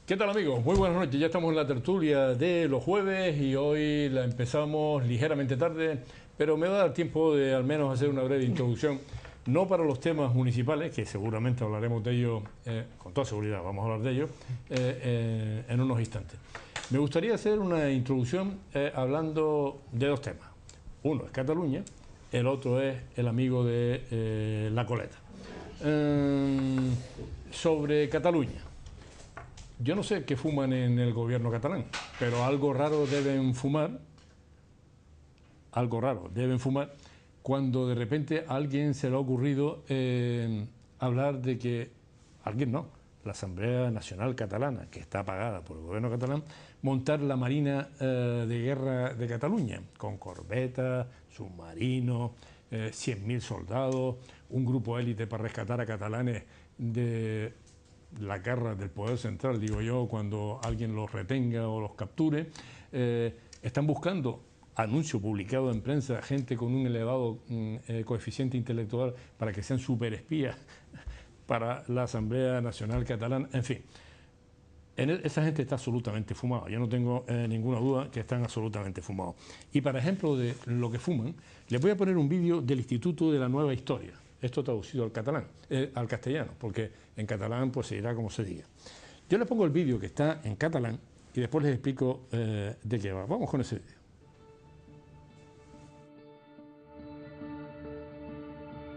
¿Qué tal, amigos? Muy buenas noches. Ya estamos en la tertulia de los jueves y hoy la empezamos ligeramente tarde, pero me va a dar tiempo de al menos hacer una breve introducción, no para los temas municipales, que seguramente hablaremos de ellos, con toda seguridad vamos a hablar de ellos, en unos instantes. Me gustaría hacer una introducción hablando de dos temas. Uno es Cataluña, el otro es el amigo de La Coleta. Sobre Cataluña. Yo no sé qué fuman en el gobierno catalán, pero algo raro deben fumar, cuando de repente a alguien se le ha ocurrido hablar de que, alguien no, la Asamblea Nacional Catalana, que está pagada por el gobierno catalán, montar la Marina de Guerra de Cataluña, con corbetas, submarinos, 100.000 soldados, un grupo élite para rescatar a catalanes de la guerra del poder central, digo yo, cuando alguien los retenga o los capture. Están buscando, anuncio publicado en prensa, gente con un elevado coeficiente intelectual para que sean superespías para la Asamblea Nacional Catalana. En fin, esa gente está absolutamente fumada. Yo no tengo ninguna duda que están absolutamente fumados. Y para ejemplo de lo que fuman, les voy a poner un vídeo del Instituto de la Nueva Historia. Esto traducido al catalán, al castellano, porque en catalán pues se dirá como se diga. Yo les pongo el vídeo que está en catalán y después les explico de qué va. Vamos con ese vídeo.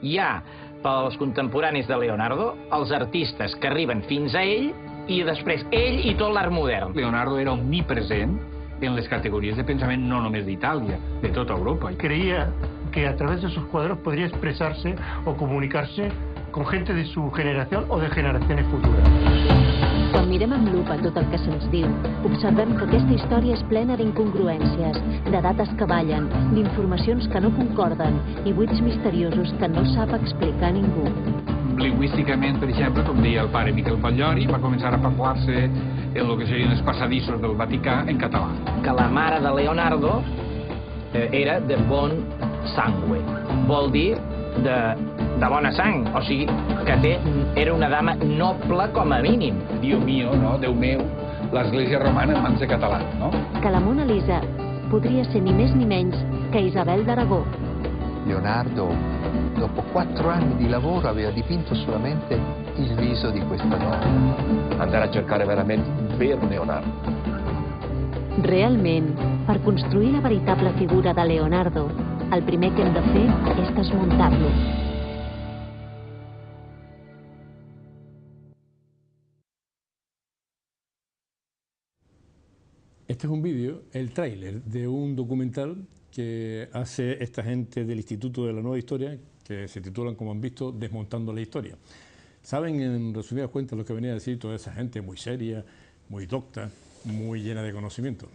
Hi ha, pels contemporanis de Leonardo, els artistes que arriben fins a ell i després ell i tot l'art modern. Leonardo era omnipresent en les categories de pensament no només d'Itàlia, de tota Europa. Creía que a través de sus cuadros podría expresarse o comunicarse con gente de su generación o de generaciones futuras. Quan mirem amb lupa tot el que se'ns diu, observem que aquesta història és plena d'incongruències, de dates que ballen, d'informacions que no concorden i buits misteriosos que no sap explicar ningú. Lingüísticament, per exemple, com deia el pare Miquel Patllori, va començar a parlar-se en el que serien els passadissos del Vaticà en català. Que la mare de Leonardo era de bon sangue, vol dir de bona sang, o sigui que era una dama noble com a mínim. Dio mio, no? Déu meu, l'Església Romana en mans de catalans, no? Que la Mona Lisa podria ser ni més ni menys que Isabel d'Aragó. Leonardo, dopo 4 anni di lavoro, aveva dipinto solamente il viso di questa donna. Andare a cercare veramente un vero Leonardo. Realment, per construir la veritable figura de Leonardo, el primer que hem de fer és desmuntar-lo. Este es un vídeo, el tráiler de un documental que hace esta gente del Instituto de la Nueva Historia, que se titulan, como han visto, Desmontando la Historia. Saben, en resumidas cuentas, lo que venía a decir toda esa gente muy seria, muy docta, muy llena de conocimiento.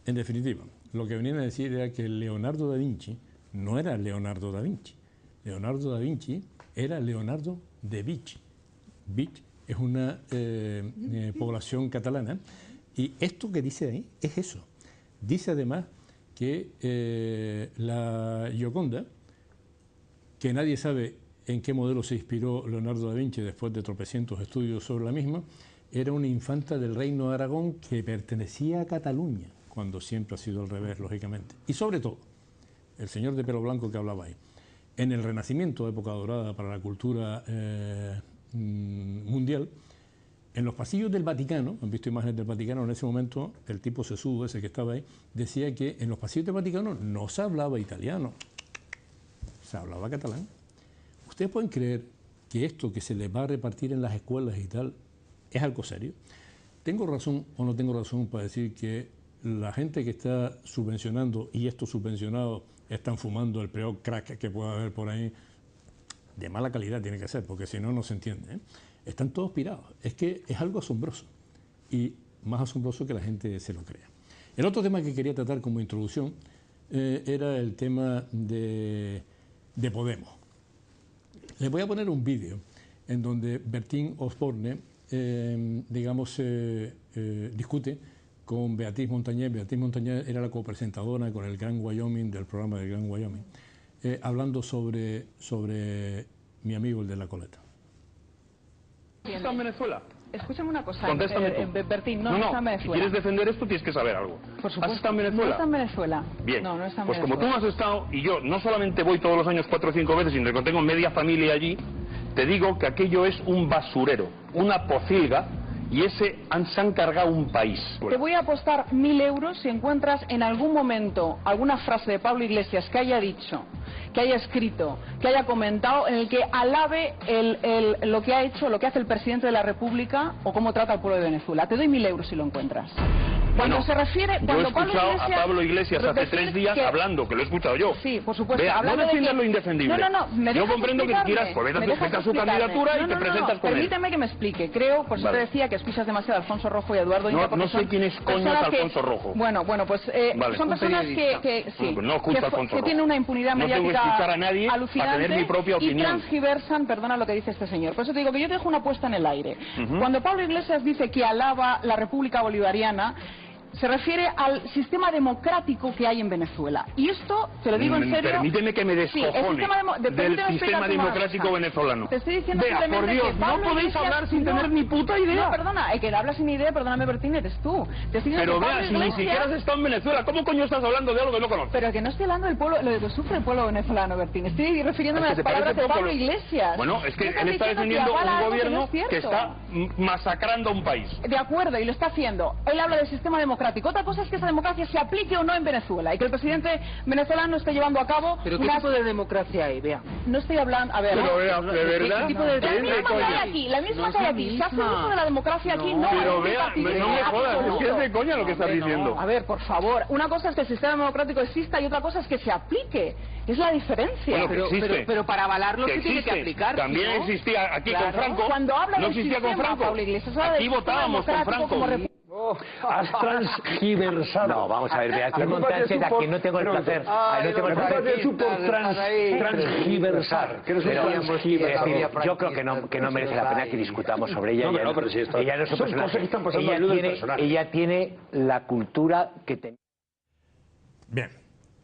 En definitiva, lo que venían a decir era que Leonardo da Vinci no era Leonardo da Vinci. Leonardo da Vinci era Leonardo de Vich. Vich es una población catalana. Y esto que dice ahí es eso. Dice además que la Gioconda, que nadie sabe en qué modelo se inspiró Leonardo da Vinci después de tropecientos estudios sobre la misma, era una infanta del reino de Aragón que pertenecía a Cataluña, cuando siempre ha sido al revés, lógicamente. Y sobre todo, el señor de pelo blanco que hablaba ahí, en el Renacimiento, época dorada para la cultura mundial, en los pasillos del Vaticano, han visto imágenes del Vaticano, en ese momento el tipo sesudo ese que estaba ahí, decía que en los pasillos del Vaticano no se hablaba italiano, se hablaba catalán. ¿Ustedes pueden creer que esto que se les va a repartir en las escuelas y tal es algo serio? ¿Tengo razón o no tengo razón para decir que la gente que está subvencionando y estos subvencionados están fumando el peor crack que pueda haber por ahí? De mala calidad tiene que ser, porque si no, no se entiende, ¿eh? Están todos pirados. Es que es algo asombroso y más asombroso que la gente se lo crea. El otro tema que quería tratar como introducción era el tema de Podemos. Les voy a poner un vídeo en donde Bertín Osborne, discute con Beatriz Montañés. Beatriz Montañés era la copresentadora con el Gran Wyoming, del programa del Gran Wyoming, hablando sobre mi amigo el de La Coleta. ¿Está en Venezuela? Escúchame una cosa, Contéstame tú. Bertín, no está en Venezuela. Si quieres defender esto, tienes que saber algo. Por supuesto. ¿Has estado en Venezuela? No está en Venezuela. Bien, no está en pues Venezuela. como tú no has estado, y yo no solamente voy todos los años 4 o 5 veces, sino que tengo media familia allí, te digo que aquello es un basurero, una pocilga, y se han cargado un país. Te voy a apostar 1.000 euros si encuentras en algún momento alguna frase de Pablo Iglesias que haya dicho, que haya escrito, que haya comentado, en el que alabe lo que ha hecho, lo que hace el presidente de la República o cómo trata al pueblo de Venezuela. Te doy 1.000 euros si lo encuentras. Cuando se refiere, yo he escuchado a Pablo Iglesias hace 3 días hablando, que lo he escuchado yo. Sí, por supuesto. Vea, no defiendas lo indefendible. No, yo comprendo que quieras, pues vete a su candidatura y te presentas con él. Permíteme que me explique. Creo, por eso te decía que escuchas demasiado a Alfonso Rojo y a Eduardo Inca. No sé quién es coño Alfonso Rojo. Bueno, pues son personas que tienen una impunidad mediática alucinante tener mi propia opinión. Y transgiversan, perdona lo que dice este señor. Por eso te digo que yo te dejo una puesta en el aire. Cuando Pablo Iglesias dice que alaba la República Bolivariana, se refiere al sistema democrático que hay en Venezuela. Y esto, te lo digo en serio... Permíteme que me descojone del sistema democrático venezolano. Te estoy diciendo Vea, simplemente por Dios, que Pablo no podéis Iglesias, hablar sin tener ni puta idea. No, perdona, el que habla sin idea, perdóname Bertín, eres tú. Te estoy pero que vea, si ni siquiera has estado en Venezuela, ¿cómo coño estás hablando de algo que no conoces? Pero que no estoy hablando del pueblo, lo que sufre el pueblo venezolano, Bertín. Estoy refiriéndome a las palabras de Pablo Iglesias. Bueno, es que él está defendiendo un gobierno que está masacrando a un país. De acuerdo, y lo está haciendo. Él habla del sistema democrático. Otra cosa es que esa democracia se aplique o no en Venezuela y que el presidente venezolano esté llevando a cabo... ¿Pero qué tipo de democracia hay? Vea. No estoy hablando... A ver... Pero vea, ¿de verdad? ¿Qué tipo de la misma que hay aquí, la misma que hay aquí. Se hace uso de la democracia aquí, no... Pero vea, no me jodas, es que es de coña lo que estás diciendo. A ver, por favor, una cosa es que el sistema democrático exista y otra cosa es que se aplique. Es la diferencia. Bueno, pero para avalarlo se tiene que aplicar. También existía aquí con Franco. Cuando habla no existía con Franco. Aquí votábamos con Franco. Has transgiversado. No, vamos a ver, Beatriz Montañez, a quien no tengo el placer. No tengo el placer de transgiversar. Yo creo que no merece la pena que discutamos sobre ella. Ella no es un personaje. Ella tiene la cultura que tenía. Bien.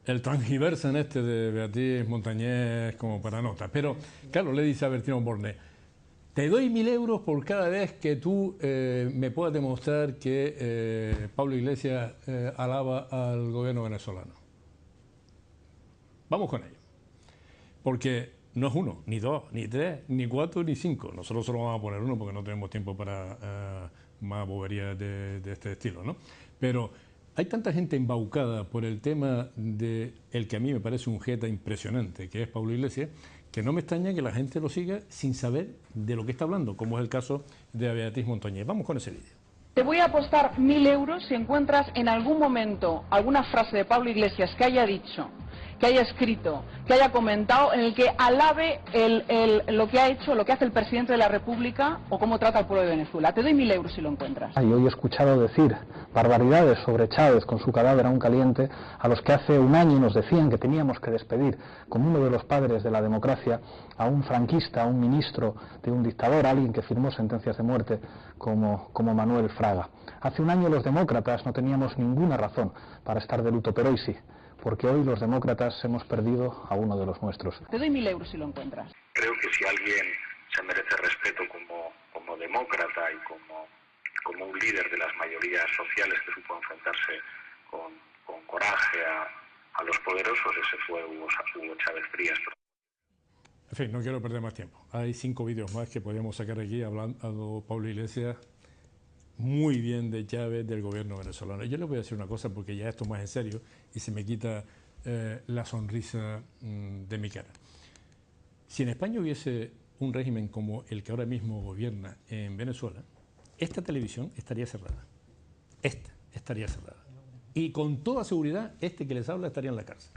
El transgiversan de Beatriz Montañez como para nota. Pero, claro, le dice a Bertino Borne, te doy 1.000 euros por cada vez que tú me puedas demostrar que Pablo Iglesias alaba al gobierno venezolano. Vamos con ello. Porque no es 1, ni 2, ni 3, ni 4, ni 5. Nosotros solo vamos a poner 1 porque no tenemos tiempo para más boberías de este estilo, ¿no? Pero hay tanta gente embaucada por el tema de el que a mí me parece un jeta impresionante, que es Pablo Iglesias, que no me extraña que la gente lo siga sin saber de lo que está hablando, como es el caso de Beatriz Montañez. Vamos con ese vídeo. Te voy a apostar 1.000 euros si encuentras en algún momento alguna frase de Pablo Iglesias que haya dicho, que haya escrito, que haya comentado, en el que alabe lo que ha hecho, lo que hace el presidente de la República o cómo trata al pueblo de Venezuela. Te doy 1.000 euros si lo encuentras. Y hoy he escuchado decir barbaridades sobre Chávez con su cadáver aún caliente, a los que hace un año nos decían que teníamos que despedir como uno de los padres de la democracia a un franquista, a un ministro de un dictador, a alguien que firmó sentencias de muerte como Manuel Fraga. Hace un año los demócratas no teníamos ninguna razón para estar de luto, pero hoy sí, porque hoy los demócratas hemos perdido a uno de los nuestros. Te doy 1.000 euros si lo encuentras. Creo que si alguien se merece respeto como demócrata y como un líder de las mayorías sociales que supo enfrentarse con coraje a los poderosos, ese fue Hugo Chávez Frías. En fin, no quiero perder más tiempo. Hay 5 vídeos más que podríamos sacar aquí hablando Pablo Iglesias muy bien de Chávez, del gobierno venezolano. Yo les voy a decir una cosa porque ya esto es más en serio y se me quita la sonrisa de mi cara. Si en España hubiese un régimen como el que ahora mismo gobierna en Venezuela, esta televisión estaría cerrada. Esta estaría cerrada. Y con toda seguridad, este que les habla estaría en la cárcel.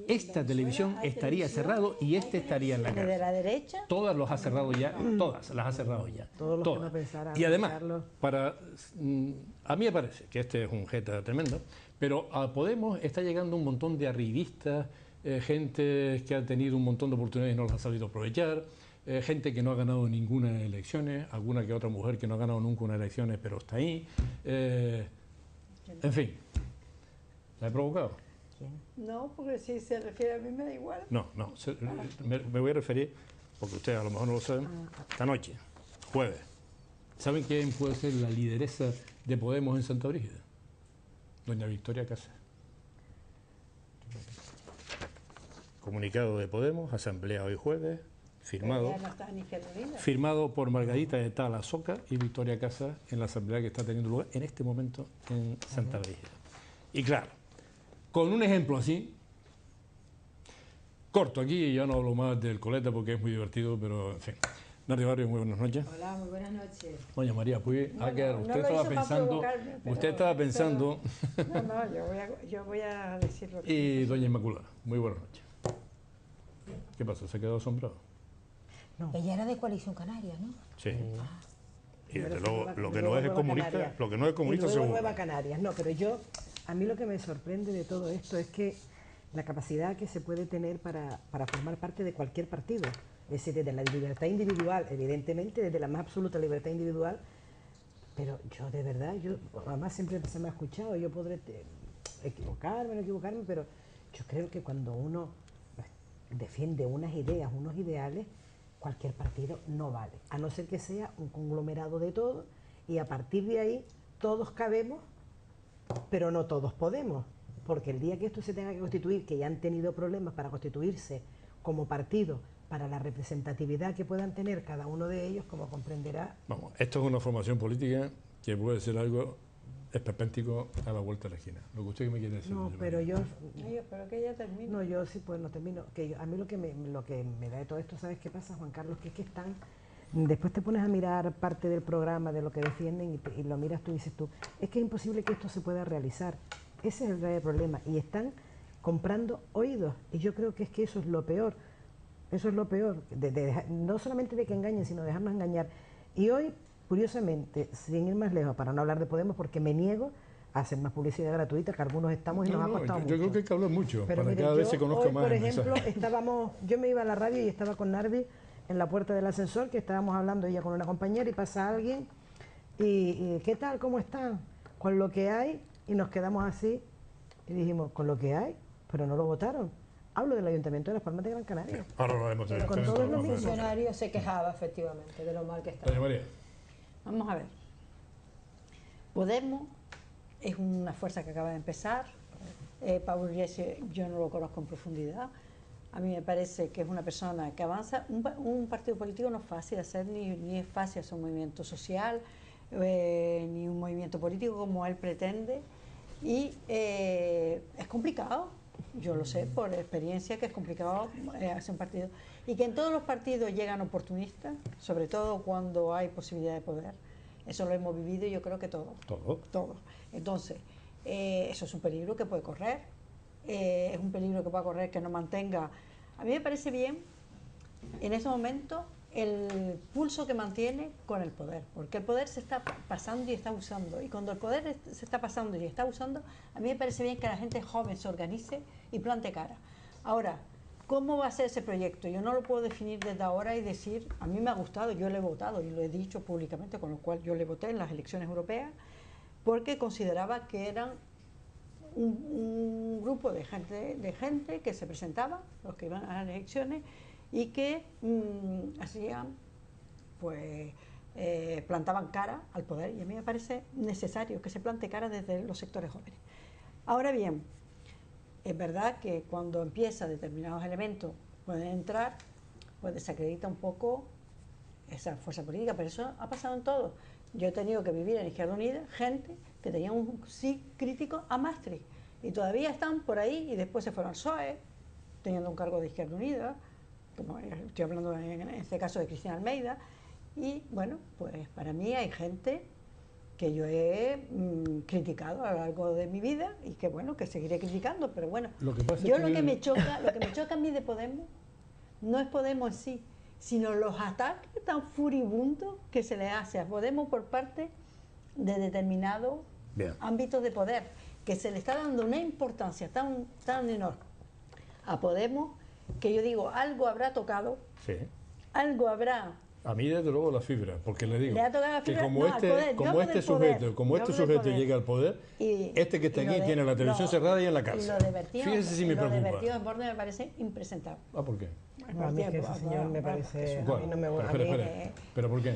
Esta televisión estaría cerrado y este estaría en la cárcel. ¿De la derecha? Todas los ha cerrado ya, todas las ha cerrado ya. Todos los que no pensaran. Y además, a mí me parece que este es un jeta tremendo, pero a Podemos está llegando un montón de arribistas, gente que ha tenido un montón de oportunidades y no las ha sabido aprovechar, gente que no ha ganado ninguna elecciones, alguna que otra mujer que no ha ganado nunca unas elecciones pero está ahí. En fin, ¿la he provocado? No, porque si se refiere a mí me da igual. No, me voy a referir, porque ustedes a lo mejor no lo saben, esta noche, Jueves. ¿Saben quién puede ser la lideresa de Podemos en Santa Brígida? Doña Victoria Casas. Comunicado de Podemos, asamblea hoy jueves, firmado por Margarita de Tala Soca y Victoria Casas en la asamblea que está teniendo lugar en este momento en Santa Brígida. Y claro, con un ejemplo así, corto aquí, y ya no hablo más del Coleta porque es muy divertido, pero en fin. Nadia Barrio, muy buenas noches. Hola, muy buenas noches. Doña María Puig, bueno, usted estaba pensando... yo voy a decirlo. Y doña Inmaculada, muy buenas noches. ¿Qué pasó? ¿Se quedó asombrado? No. Ella era de Coalición Canaria, ¿no? Sí. Y desde luego, lo que no es comunista, seguro. Nueva Canarias, no, pero a mí lo que me sorprende de todo esto es que la capacidad que se puede tener para formar parte de cualquier partido. Es decir, desde la libertad individual, evidentemente, desde la más absoluta libertad individual, pero yo de verdad, además siempre se me ha escuchado, yo podré equivocarme, pero yo creo que cuando uno defiende unas ideas, unos ideales, cualquier partido no vale, a no ser que sea un conglomerado de todo, y a partir de ahí todos cabemos, pero no todos podemos, porque el día que esto se tenga que constituir, que ya han tenido problemas para constituirse como partido, para la representatividad que puedan tener cada uno de ellos, como comprenderá. Vamos, esto es una formación política que puede ser algo esperpéntico a la vuelta de la esquina. Lo que usted me quiere decir. No, pero yo espero que ella termine. No, yo sí, pues no termino. A mí lo que me da de todo esto, ¿sabes qué pasa, Juan Carlos? Que es que están... Después te pones a mirar parte del programa, de lo que defienden, y lo miras tú y dices tú, es que es imposible que esto se pueda realizar. Ese es el grave problema. Y están comprando oídos. Y yo creo que es que eso es lo peor. Eso es lo peor, no solamente de que engañen, sino dejarnos engañar. Y hoy, curiosamente, sin ir más lejos, para no hablar de Podemos, porque me niego a hacer más publicidad gratuita, que algunos estamos y nos ha costado mucho. Yo creo que hay que hablar mucho, pero para mire, cada vez se conozca hoy, más. Por ejemplo, yo me iba a la radio y estaba con Narvi en la puerta del ascensor, que estábamos hablando ella con una compañera, y pasa alguien, y ¿qué tal? ¿Cómo están? Con lo que hay, y nos quedamos así, y dijimos, ¿con lo que hay? Pero no lo votaron. Hablo del Ayuntamiento de Las Palmas de Gran Canaria. Ahora lo vemos. Con todos los funcionarios se quejaba efectivamente de lo mal que está. Doña María. Vamos a ver. Podemos es una fuerza que acaba de empezar. Pablo Iglesias yo no lo conozco en profundidad. A mí me parece que es una persona que avanza. Un partido político no es fácil de hacer, ni es fácil hacer un movimiento social, ni un movimiento político como él pretende. Y es complicado. Yo lo sé por experiencia que es complicado hacer un partido. Y que en todos los partidos llegan oportunistas, sobre todo cuando hay posibilidad de poder. Eso lo hemos vivido y yo creo que todos. Todos. Entonces, eso es un peligro que puede correr. Es un peligro que puede correr que no mantenga. A mí me parece bien, en ese momento, el pulso que mantiene con el poder, porque el poder se está pasando y está usando, y cuando el poder se está pasando y está usando, a mí me parece bien que la gente joven se organice y plante cara. Ahora, ¿cómo va a ser ese proyecto? Yo no lo puedo definir desde ahora y decir, a mí me ha gustado, yo le he votado y lo he dicho públicamente, con lo cual yo le voté en las elecciones europeas, porque consideraba que eran un grupo de gente que se presentaba, los que iban a las elecciones, y que hacían, pues, plantaban cara al poder, y a mí me parece necesario que se plante cara desde los sectores jóvenes. Ahora bien, es verdad que cuando empieza determinados elementos pueden entrar, pues desacredita un poco esa fuerza política, pero eso ha pasado en todo. Yo he tenido que vivir en Izquierda Unida gente que tenía un sí crítico a Maastricht, y todavía están por ahí, y después se fueron al PSOE, teniendo un cargo de Izquierda Unida, como estoy hablando en este caso de Cristina Almeida, y bueno, pues para mí hay gente que yo he criticado a lo largo de mi vida y que bueno, que seguiré criticando, pero bueno, lo que me choca a mí de Podemos no es Podemos en sí, sino los ataques tan furibundos que se le hace a Podemos por parte de determinados ámbitos de poder, que se le está dando una importancia tan enorme a Podemos, que yo digo, algo habrá tocado, algo habrá... A mí desde luego la fibra, porque le digo que como este sujeto llega al poder, este que está aquí tiene la televisión cerrada y en la cárcel. Fíjese si me preocupa. Lo divertido en Borde me parece impresentable. ¿Por qué? A mí es que ese señor me parece... ¿Pero por qué?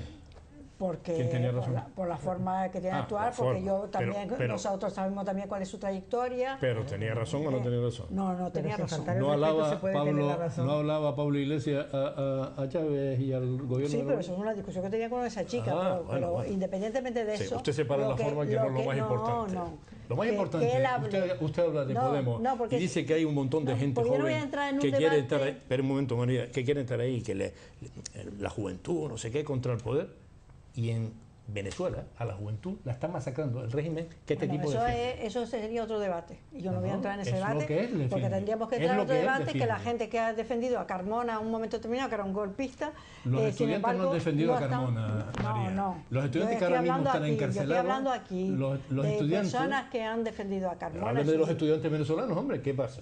porque ¿Quién tenía razón? Por la forma que tiene de actuar, porque yo también, pero, nosotros sabemos también cuál es su trayectoria. Pero ¿tenía razón o no tenía razón? No tenía razón. No hablaba Pablo Iglesias a Chávez y al gobierno. Sí, pero eso es una discusión que tenía con esa chica, pero independientemente de eso... Usted separa la forma, que no es lo más importante. Lo más importante, usted habla de Podemos y dice que hay un montón de gente joven que quiere estar ahí, pero un momento, María, que quiere estar ahí, que la juventud, no sé qué, contra el poder. Y en Venezuela, a la juventud la está masacrando el régimen que este tipo defiende. Eso sería otro debate. Y yo no voy a entrar en ese debate, porque tendríamos que entrar en otro debate, que la gente que ha defendido a Carmona a un momento determinado, que era un golpista... Los estudiantes no han defendido a Carmona, María. No. Los estudiantes que ahora mismo están encarcelados... Yo estoy hablando aquí de personas que han defendido a Carmona. Hablan de los estudiantes venezolanos, hombre, ¿qué pasa?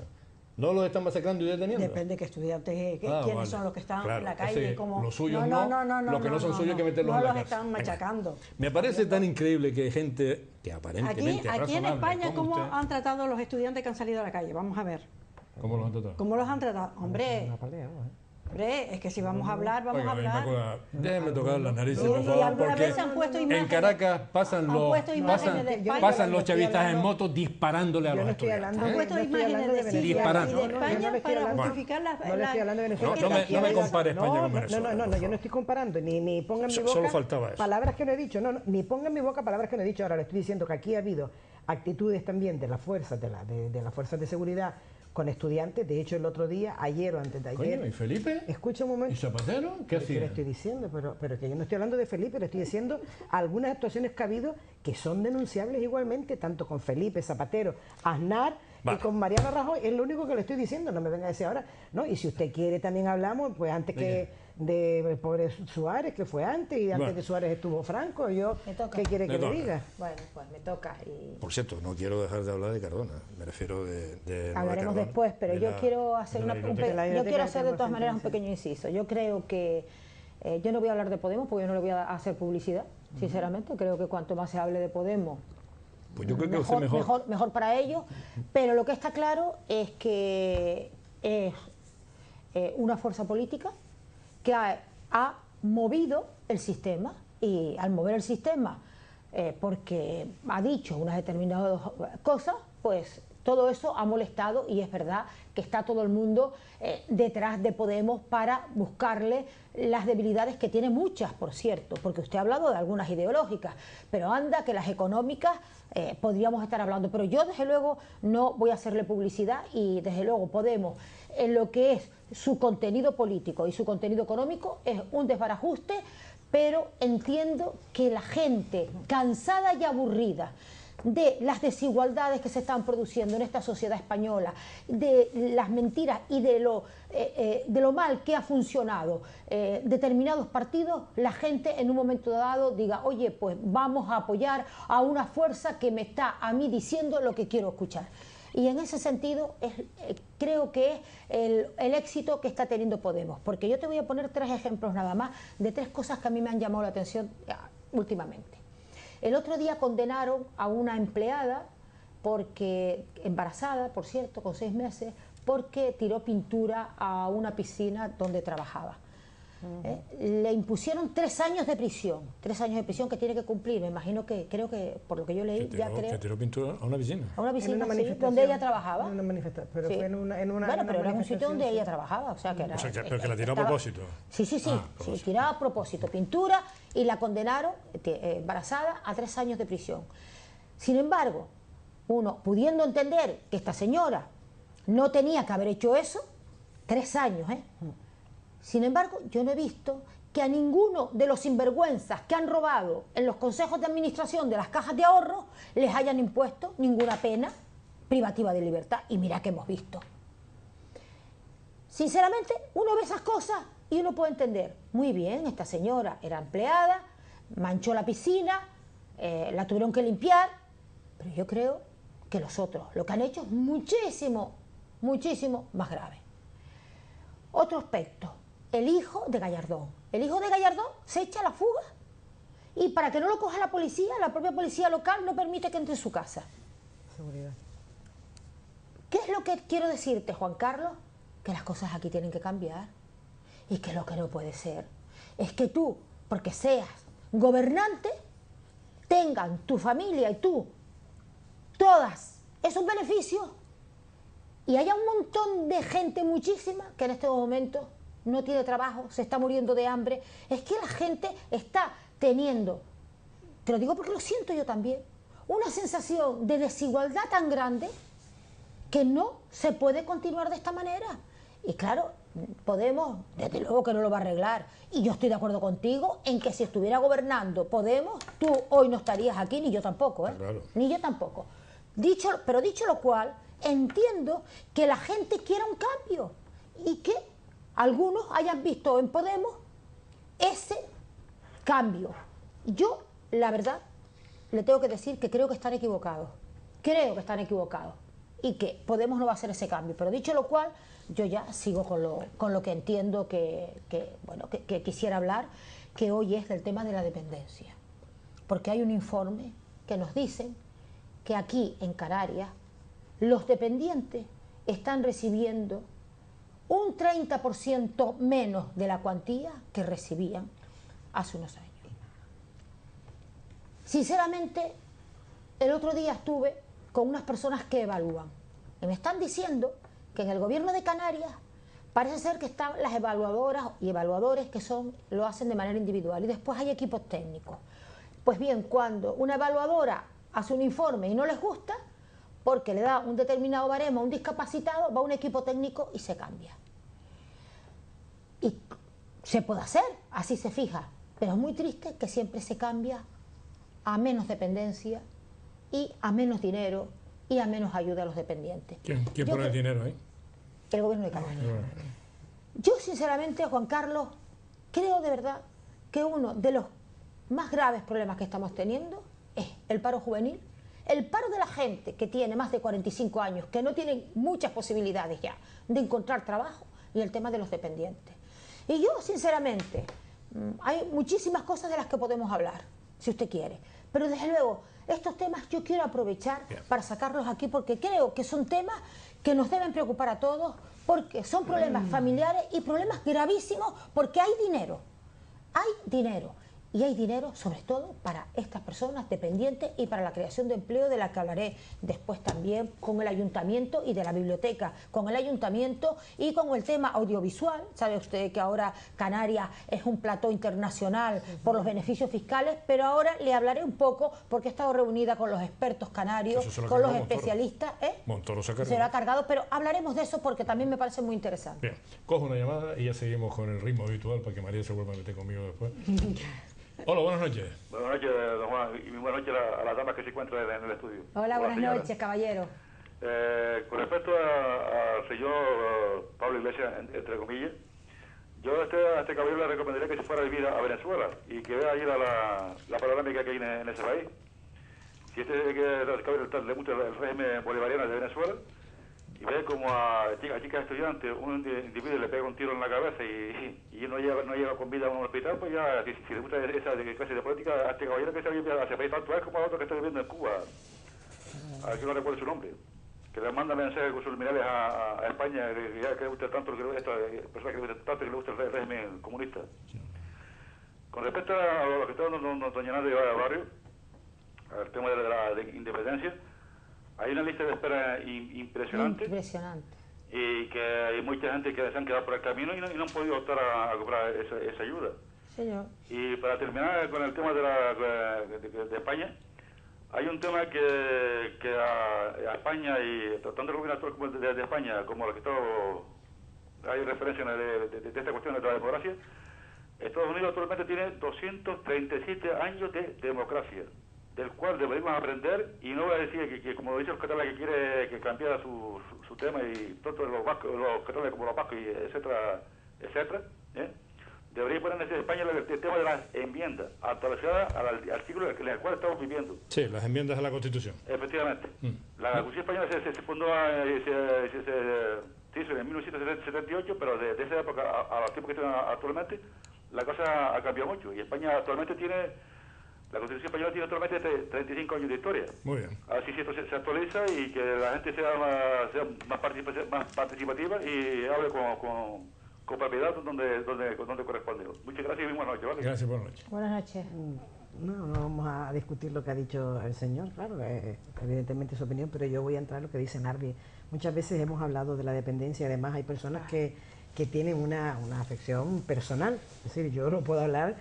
¿No los están masacrando y deteniendo? Depende de qué estudiantes, quiénes son los que están en la calle. Los suyos no, los que no son suyos hay que meterlos en la cárcel. No los están machacando. Me parece tan increíble que gente que aparentemente aquí en España, ¿cómo han tratado los estudiantes que han salido a la calle? Vamos a ver. ¿Cómo los han tratado? ¿Cómo los han tratado? Hombre, es que si vamos a hablar, vamos a hablar. Déjenme tocar la nariz, por favor, porque en Caracas pasan los chavistas en moto disparándole a los estudiantes. Han puesto imágenes de Siria y de España para justificar la... No le estoy hablando de Venezuela. No me compare España con Venezuela. No, yo no estoy comparando, ni pongan en mi boca palabras que no he dicho, ni pongan en mi boca palabras que no he dicho. Ahora le estoy diciendo que aquí ha habido actitudes también de las fuerzas, de las fuerzas de seguridad con estudiantes. De hecho, el otro día, ayer o antes de ayer... Coño, ¿y Felipe? Escucha un momento. ¿Y Zapatero? ¿Qué hacía? Le estoy diciendo, pero que yo no estoy hablando de Felipe, le estoy diciendo algunas actuaciones que ha habido que son denunciables igualmente, tanto con Felipe, Zapatero, Aznar y con Mariano Rajoy. Es lo único que le estoy diciendo, no me venga a decir ahora. No, y si usted quiere también hablamos, pues antes que de pobre Suárez, que fue antes, y antes de Suárez estuvo Franco. ¿Qué quiere que le diga? Bueno, pues me toca. Por cierto, no quiero dejar de hablar de Cardona, me refiero de hablaremos después, pero yo quiero hacer de todas maneras un pequeño inciso. Yo creo que yo no voy a hablar de Podemos porque yo no le voy a hacer publicidad, sinceramente. Creo que cuanto más se hable de Podemos, pues yo creo que mejor para ellos, pero lo que está claro es que es una fuerza política que ha movido el sistema, y al mover el sistema porque ha dicho unas determinadas cosas, pues todo eso ha molestado, y es verdad que está todo el mundo detrás de Podemos para buscarle las debilidades, que tiene muchas, por cierto, porque usted ha hablado de algunas ideológicas, pero anda que las económicas podríamos estar hablando, pero yo desde luego no voy a hacerle publicidad, y desde luego Podemos, en lo que es su contenido político y su contenido económico, es un desbarajuste, pero entiendo que la gente cansada y aburrida de las desigualdades que se están produciendo en esta sociedad española, de las mentiras y de lo mal que ha funcionado determinados partidos, la gente en un momento dado diga, oye, pues vamos a apoyar a una fuerza que me está a mí diciendo lo que quiero escuchar. Y en ese sentido creo que es el éxito que está teniendo Podemos, porque yo te voy a poner 3 ejemplos nada más de 3 cosas que a mí me han llamado la atención últimamente. El otro día condenaron a una empleada, embarazada, por cierto, con 6 meses, porque tiró pintura a una piscina donde trabajaba. Le impusieron 3 años de prisión, 3 años de prisión que tiene que cumplir. Me imagino que, creo que, por lo que yo leí, ¿Que tiró pintura a una piscina? A una piscina, sí, donde ella trabajaba. Pero sí. fue en una bueno, pero era un sitio donde ella trabajaba, o sea que era... pero que la tiró a propósito. Sí, tiraba a propósito, pintura, y la condenaron, embarazada, a 3 años de prisión. Sin embargo, uno, pudiendo entender que esta señora no tenía que haber hecho eso, 3 años, Sin embargo, yo no he visto que a ninguno de los sinvergüenzas que han robado en los consejos de administración de las cajas de ahorro les hayan impuesto ninguna pena privativa de libertad. Y mira que hemos visto. Sinceramente, uno ve esas cosas y uno puede entender, muy bien, esta señora era empleada, manchó la piscina, la tuvieron que limpiar, pero yo creo que los otros lo que han hecho es muchísimo más grave. Otro aspecto. El hijo de Gallardón. El hijo de Gallardón se echa a la fuga, y para que no lo coja la policía, la propia policía local no permite que entre en su casa. Seguridad. ¿Qué es lo que quiero decirte, Juan Carlos? Que las cosas aquí tienen que cambiar, y que lo que no puede ser es que tú, porque seas gobernantes tengan tu familia y tú todas esos beneficios y haya un montón de gente, muchísima, que en este momento no tiene trabajo, se está muriendo de hambre. Es que la gente está teniendo, te lo digo porque lo siento yo también, una sensación de desigualdad tan grande que no se puede continuar de esta manera. Y claro, Podemos, desde luego que no lo va a arreglar. Y yo estoy de acuerdo contigo en que si estuviera gobernando Podemos, tú hoy no estarías aquí, ni yo tampoco, ¿eh? Claro. Ni yo tampoco. Pero dicho lo cual, entiendo que la gente quiera un cambio y que algunos hayan visto en Podemos ese cambio. Yo, la verdad, le tengo que decir que creo que están equivocados. Creo que están equivocados. Y que Podemos no va a hacer ese cambio. Pero dicho lo cual, yo ya sigo con lo que entiendo que quisiera hablar, que hoy es del tema de la dependencia. Porque hay un informe que nos dice que aquí en Canarias los dependientes están recibiendo un 30% menos de la cuantía que recibían hace unos años. Sinceramente, el otro día estuve con unas personas que evalúan y me están diciendo que en el gobierno de Canarias parece ser que están las evaluadoras y evaluadores que lo hacen de manera individual y después hay equipos técnicos. Pues bien, cuando una evaluadora hace un informe y no les gusta, porque le da un determinado baremo a un discapacitado, va un equipo técnico y se cambia. Y se puede hacer, así se fija, pero es muy triste que siempre se cambia a menos dependencia y a menos dinero y a menos ayuda a los dependientes. ¿Quién pone el dinero ahí? El gobierno de Canarias. Yo sinceramente, Juan Carlos, creo de verdad que uno de los más graves problemas que estamos teniendo es el paro juvenil, el paro de la gente que tiene más de 45 años, que no tienen muchas posibilidades ya de encontrar trabajo, y el tema de los dependientes. Y yo, sinceramente, hay muchísimas cosas de las que podemos hablar, si usted quiere, pero desde luego, estos temas yo quiero aprovechar para sacarlos aquí porque creo que son temas que nos deben preocupar a todos, porque son problemas familiares y problemas gravísimos, porque hay dinero, y hay dinero sobre todo para estas personas dependientes y para la creación de empleo, de la que hablaré después también con el ayuntamiento y de la biblioteca, con el ayuntamiento y con el tema audiovisual. Sabe usted que ahora Canarias es un plató internacional por los beneficios fiscales, pero ahora le hablaré un poco porque he estado reunida con los expertos canarios, con los especialistas. Montoro se lo ha cargado, pero hablaremos de eso porque también me parece muy interesante. Bien, cojo una llamada y ya seguimos con el ritmo habitual para que María se vuelva a meter conmigo después. Hola, buenas noches. Buenas noches, don Juan, y muy buenas noches a las damas que se encuentran en el estudio. Hola, buenas noches, caballero. Con respecto al señor Pablo Iglesias, entre comillas, yo a este caballero le recomendaría que se fuera a vivir a Venezuela y que vea ahí la panorámica que hay en ese país. Si caballero le gusta el régimen bolivariano de Venezuela, y ve como a chicas estudiantes, un individuo le pega un tiro en la cabeza y no llega con vida a un hospital, pues ya, si le gusta esa clase de política, a este caballero que se vive a ese país tanto es como a otro que está viviendo en Cuba, aquí no recuerdo su nombre, que le manda mensajes subliminales a España, que le gusta tanto, que le gusta el régimen comunista. Con respecto a lo que está dando doña Nadia Barrio, al tema de la independencia, hay una lista de espera impresionante. Y que hay mucha gente que se han quedado por el camino y no han podido optar a cobrar esa ayuda. Señor. Y para terminar con el tema de España, hay un tema que a España y tanto el gobierno actual como de España, como lo que hay referencia de esta cuestión de la democracia, Estados Unidos actualmente tiene 237 años de democracia, del cual deberíamos aprender, y no voy a decir que como dice el catalán que quiere que cambiara su tema y todos los catalanes como los vascos, etcétera, debería poner en España el tema de las enmiendas actualizadas al artículo en el cual estamos viviendo. Sí, las enmiendas a la Constitución. Efectivamente. La Constitución española se fundó se hizo en 1978, pero de esa época a los tiempos que están actualmente, la cosa ha cambiado mucho, y España actualmente la Constitución española tiene actualmente 35 años de historia. Muy bien. Así se actualiza y que la gente sea más participativa y hable con propiedad donde corresponde. Muchas gracias y buenas noches, ¿vale? Gracias, buenas noches. Buenas noches. No vamos a discutir lo que ha dicho el señor, claro, evidentemente su opinión, pero yo voy a entrar en lo que dice Nardi. Muchas veces hemos hablado de la dependencia, además hay personas que tienen una afección personal, es decir, yo no puedo hablar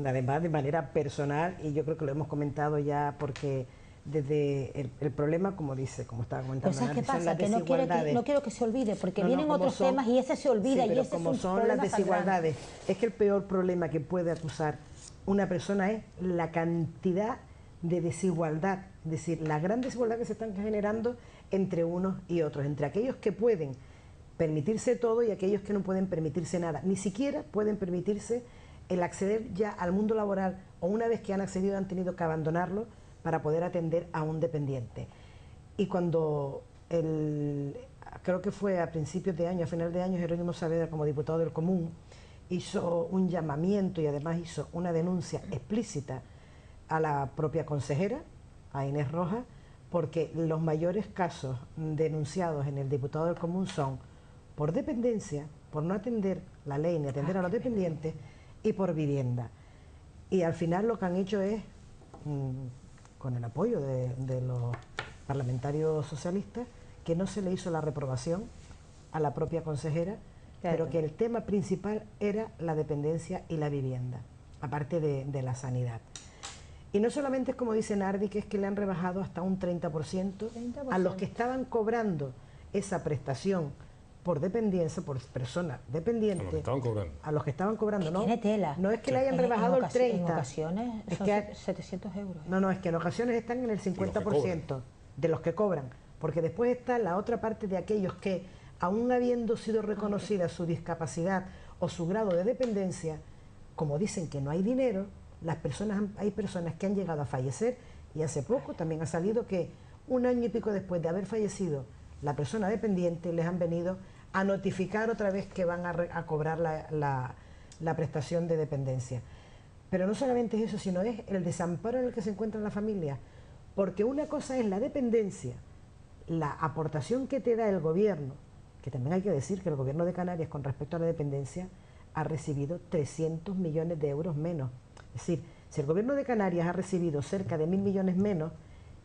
además de manera personal, y yo creo que lo hemos comentado ya, porque desde el problema, como estaba comentando, ¿sabes qué pasa? las Que no quiero que se olvide, porque vienen otros temas y ese se olvida, sí, pero y ese como es un son problema las desigualdades, es que el peor problema que puede acusar una persona es la cantidad de desigualdad, es decir, la gran desigualdad que se están generando entre unos y otros, entre aquellos que pueden permitirse todo y aquellos que no pueden permitirse nada, ni siquiera pueden permitirse el acceder ya al mundo laboral, o una vez que han accedido han tenido que abandonarlo para poder atender a un dependiente. Y cuando creo que fue a principios de año, a final de año, Jerónimo Saavedra, como diputado del Común, hizo un llamamiento y además hizo una denuncia explícita a la propia consejera, a Inés Rojas, porque los mayores casos denunciados en el diputado del Común son por dependencia, por no atender la ley ni atender a los dependientes, y por vivienda. Y al final lo que han hecho es, con el apoyo de los parlamentarios socialistas, que no se le hizo la reprobación a la propia consejera, pero que el tema principal era la dependencia y la vivienda, aparte de la sanidad. Y no solamente es como dice Nardi, que es que le han rebajado hasta un 30% a los que estaban cobrando esa prestación por dependencia, por persona dependiente, a los que estaban cobrando, ¿no? Tiene tela. No es que le hayan rebajado el 30%. En ocasiones es son que 700 euros. No, es que en ocasiones están en el 50% de los que cobran, porque después está la otra parte de aquellos que, aún habiendo sido reconocida su discapacidad o su grado de dependencia, como dicen que no hay dinero, hay personas que han llegado a fallecer, y hace poco también ha salido que un año y pico después de haber fallecido la persona dependiente, les han venido a notificar otra vez que van a cobrar la prestación de dependencia. Pero no solamente es eso, sino es el desamparo en el que se encuentra la familia, porque una cosa es la dependencia, la aportación que te da el gobierno, que también hay que decir que el gobierno de Canarias con respecto a la dependencia ha recibido 300 millones de euros menos. Es decir, si el gobierno de Canarias ha recibido cerca de 1.000 millones menos,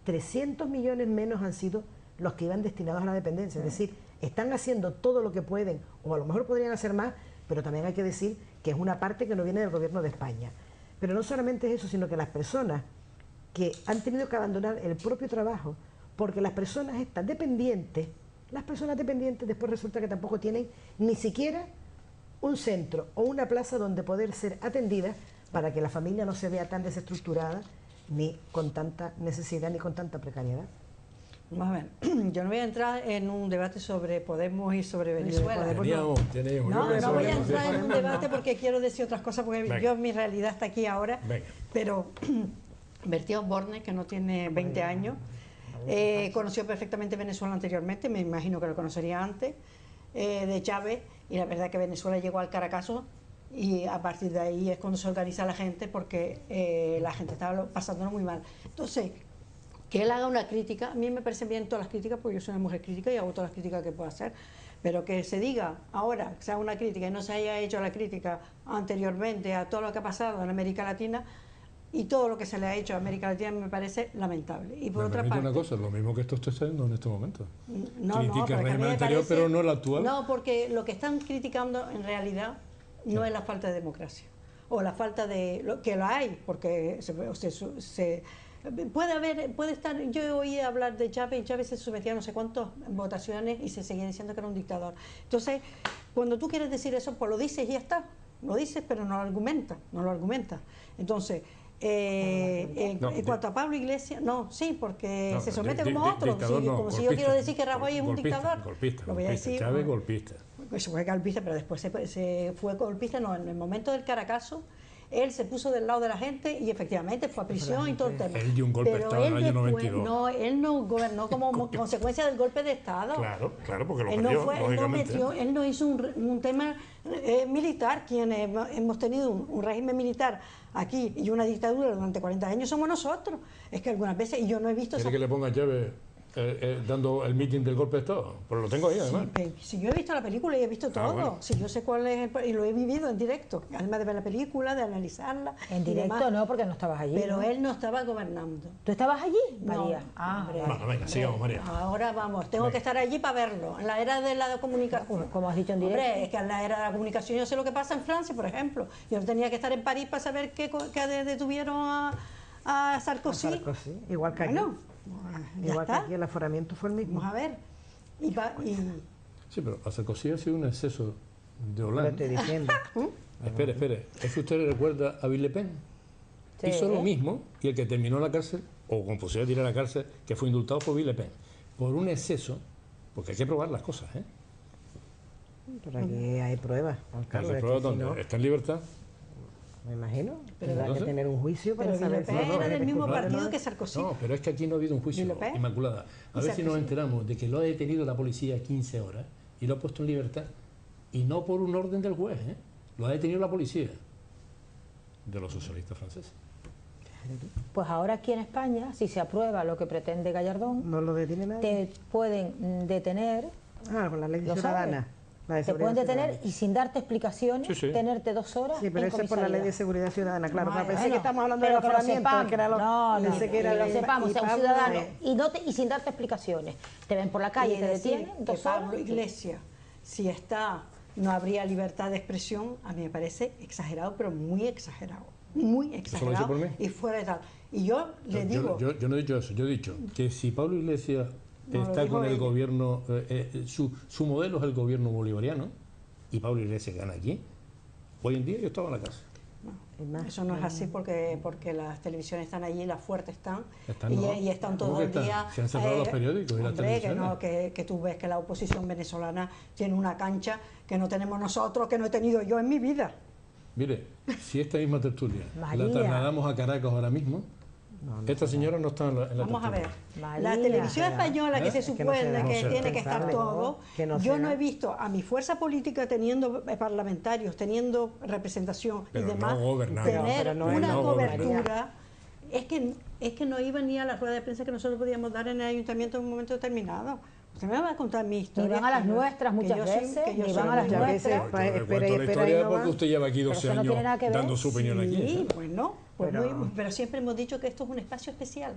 300 millones menos han sido los que iban destinados a la dependencia. Es decir, están haciendo todo lo que pueden, o a lo mejor podrían hacer más, pero también hay que decir que es una parte que no viene del gobierno de España. Pero no solamente es eso, sino que las personas que han tenido que abandonar el propio trabajo, porque las personas dependientes después resulta que tampoco tienen ni siquiera un centro o una plaza donde poder ser atendidas, para que la familia no se vea tan desestructurada, ni con tanta necesidad, ni con tanta precariedad. Vamos a ver, yo no voy a entrar en un debate sobre Podemos y sobre Venezuela. No voy a entrar en un debate porque quiero decir otras cosas, porque mi realidad está aquí ahora. Pero Bertie Osborne, que no tiene 20 años, conoció perfectamente Venezuela anteriormente, me imagino que lo conocería antes, de Chávez, y la verdad que Venezuela llegó al Caracazo, y a partir de ahí es cuando se organiza la gente, porque la gente estaba pasándolo muy mal. Entonces, que él haga una crítica, a mí me parecen bien todas las críticas, porque yo soy una mujer crítica y hago todas las críticas que puedo hacer, pero que se diga ahora, que se haga una crítica y no se haya hecho la crítica anteriormente a todo lo que ha pasado en América Latina, y todo lo que se le ha hecho a América Latina, me parece lamentable. Y por otra parte, una cosa, lo mismo que esto está haciendo en este momento. Critica el régimen anterior, pero no el actual. No, porque lo que están criticando en realidad no es la falta de democracia, o la falta de... que la hay, porque puede estar... Yo oí hablar de Chávez, y Chávez se sometía a no sé cuántas votaciones y se seguía diciendo que era un dictador. Entonces, cuando tú quieres decir eso, pues lo dices y ya está. Lo dices, pero no lo argumentas. Entonces, en cuanto a Pablo Iglesias, porque se somete como otro. Como si yo quiero decir que Rajoy es un dictador. Lo voy a decir. Chávez golpista. Se fue golpista, pero después se fue golpista, no, en el momento del Caracazo, él se puso del lado de la gente y efectivamente fue a prisión y todo el tema. Él dio un golpe de Estado en el año 92. No, él no gobernó como consecuencia del golpe de Estado. Claro, porque lo perdió, él no hizo un tema militar. Quienes hemos tenido un régimen militar aquí y una dictadura durante 40 años somos nosotros. Es que algunas veces, y yo no he visto... ¿Quiere que le ponga Chávez dando el mitin del golpe de Estado. Pero lo tengo ahí, además. Si yo he visto la película y he visto todo, bueno. si yo sé cuál es y lo he vivido en directo, además de ver la película, de analizarla. En directo no, porque no estabas allí. Pero ¿no? él no estaba gobernando. ¿Tú estabas allí, No, María? hombre. Bueno, venga, sigamos, María. Ahora vamos, tengo que estar allí para verlo. En la era de la comunicación. Como has dicho en directo. Hombre, es que en la era de la comunicación yo sé lo que pasa en Francia, por ejemplo. Yo no tenía que estar en París para saber que detuvieron a Sarkozy. Igual que aquí. Bueno, ya Igual que está. aquí el aforamiento fue el mismo. Vamos a ver. Sí, pero a Sarkozy ha sido un exceso de Hollande. Lo estoy diciendo. Espere. ¿Es que usted le recuerda a Bill Le Pen? Sí. Hizo lo mismo y el que terminó en la cárcel, o con posibilidad de ir a la cárcel, que fue indultado por Bill Le Pen. Por un exceso, porque hay que probar las cosas, ¿eh? Pero aquí hay pruebas. Juan Carlos, ¿Hay pruebas dónde? ¿Está en libertad? Me imagino. Pero Tendrá que tener un juicio para saber si era del mismo culpable o partido no. que Sarkozy. No, pero es que aquí no ha habido un juicio, Inmaculada. A ver si nos enteramos de que lo ha detenido la policía 15 horas y lo ha puesto en libertad. Y no por un orden del juez, ¿eh? Lo ha detenido la policía de los socialistas franceses. Pues ahora aquí en España, si se aprueba lo que pretende Gallardón, no lo detiene nadie. Te pueden detener. Con la ley ¿lo ciudadana. sabes? La de Te pueden seguridad detener ciudadana. y sin darte explicaciones, tenerte 2 horas. Sí, pero en eso es por la ley de comisaría. seguridad ciudadana, claro. Bueno, Pensé que estamos hablando del pero que lo aforamiento, sepamos. que era lo, No, pensé que era que lo lo sepamos, y sea un Pablo, ciudadano y sin darte explicaciones. Te ven por la calle, Y te decir detienen, que 2 horas. Pablo Iglesias, si no habría libertad de expresión, a mí me parece exagerado, pero muy exagerado. Muy exagerado. ¿Eso lo dice por mí? Y fuera de tal. Y yo le digo... Yo no he dicho eso, yo he dicho que si Pablo Iglesias está con el gobierno, su modelo es el gobierno bolivariano, y Pablo Iglesias gana aquí, hoy en día yo estaba en la casa. Eso no es así porque las televisiones están allí, las fuertes están no. y están todo ¿Cómo que el están? día. Se han cerrado los periódicos y las televisiones. Que tú ves que la oposición venezolana tiene una cancha que no tenemos nosotros, que no he tenido yo en mi vida. Mire, si esta misma tertulia María. la trasladamos a Caracas ahora mismo, esta señora no está en la Vamos a ver, María. la televisión española que se Es que no se supone da que tiene que estar responsable, todo, que no yo se no da. he visto a mi fuerza política teniendo parlamentarios, teniendo representación Pero y demás, no gobernando. tener Pero no una no cobertura. Es que no iban ni a la rueda de prensa que nosotros podíamos dar en el ayuntamiento en un momento determinado. Usted me va a contar mi historia. Ni van a las nuestras muchas veces, ni van a las nuestras. Cuento la historia porque usted lleva aquí 12 eso no años tiene nada que ver. dando su opinión aquí. Sí, pues no, Pero- pero siempre hemos dicho que esto es un espacio especial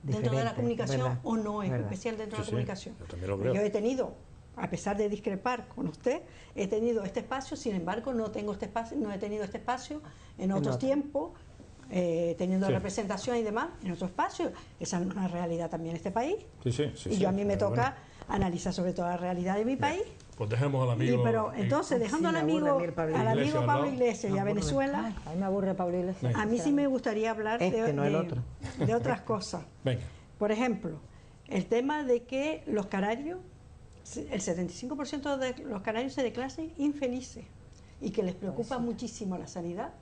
dentro de la Diferente, comunicación, ¿verdad? o no es ¿Verdad? especial dentro de la Sí, comunicación. yo también lo creo. Yo he tenido, a pesar de discrepar con usted, he tenido este espacio, sin embargo no tengo este espacio, no he tenido este espacio en otros otro. tiempos, teniendo Sí. representación y demás en otro espacio. Esa es una realidad también en este país. Sí, Y yo a mí me pero toca bueno. analizar sobre todo la realidad de mi país. Pues dejemos al amigo. Pero entonces, dejando al amigo Pablo Iglesias y a Venezuela, A mí me aburre Pablo Iglesias. a mí sí me gustaría hablar no el otro. de otras cosas. Venga. Por ejemplo, el tema de que los canarios, el 75% de los canarios se declaran infelices y que les preocupa muchísimo la sanidad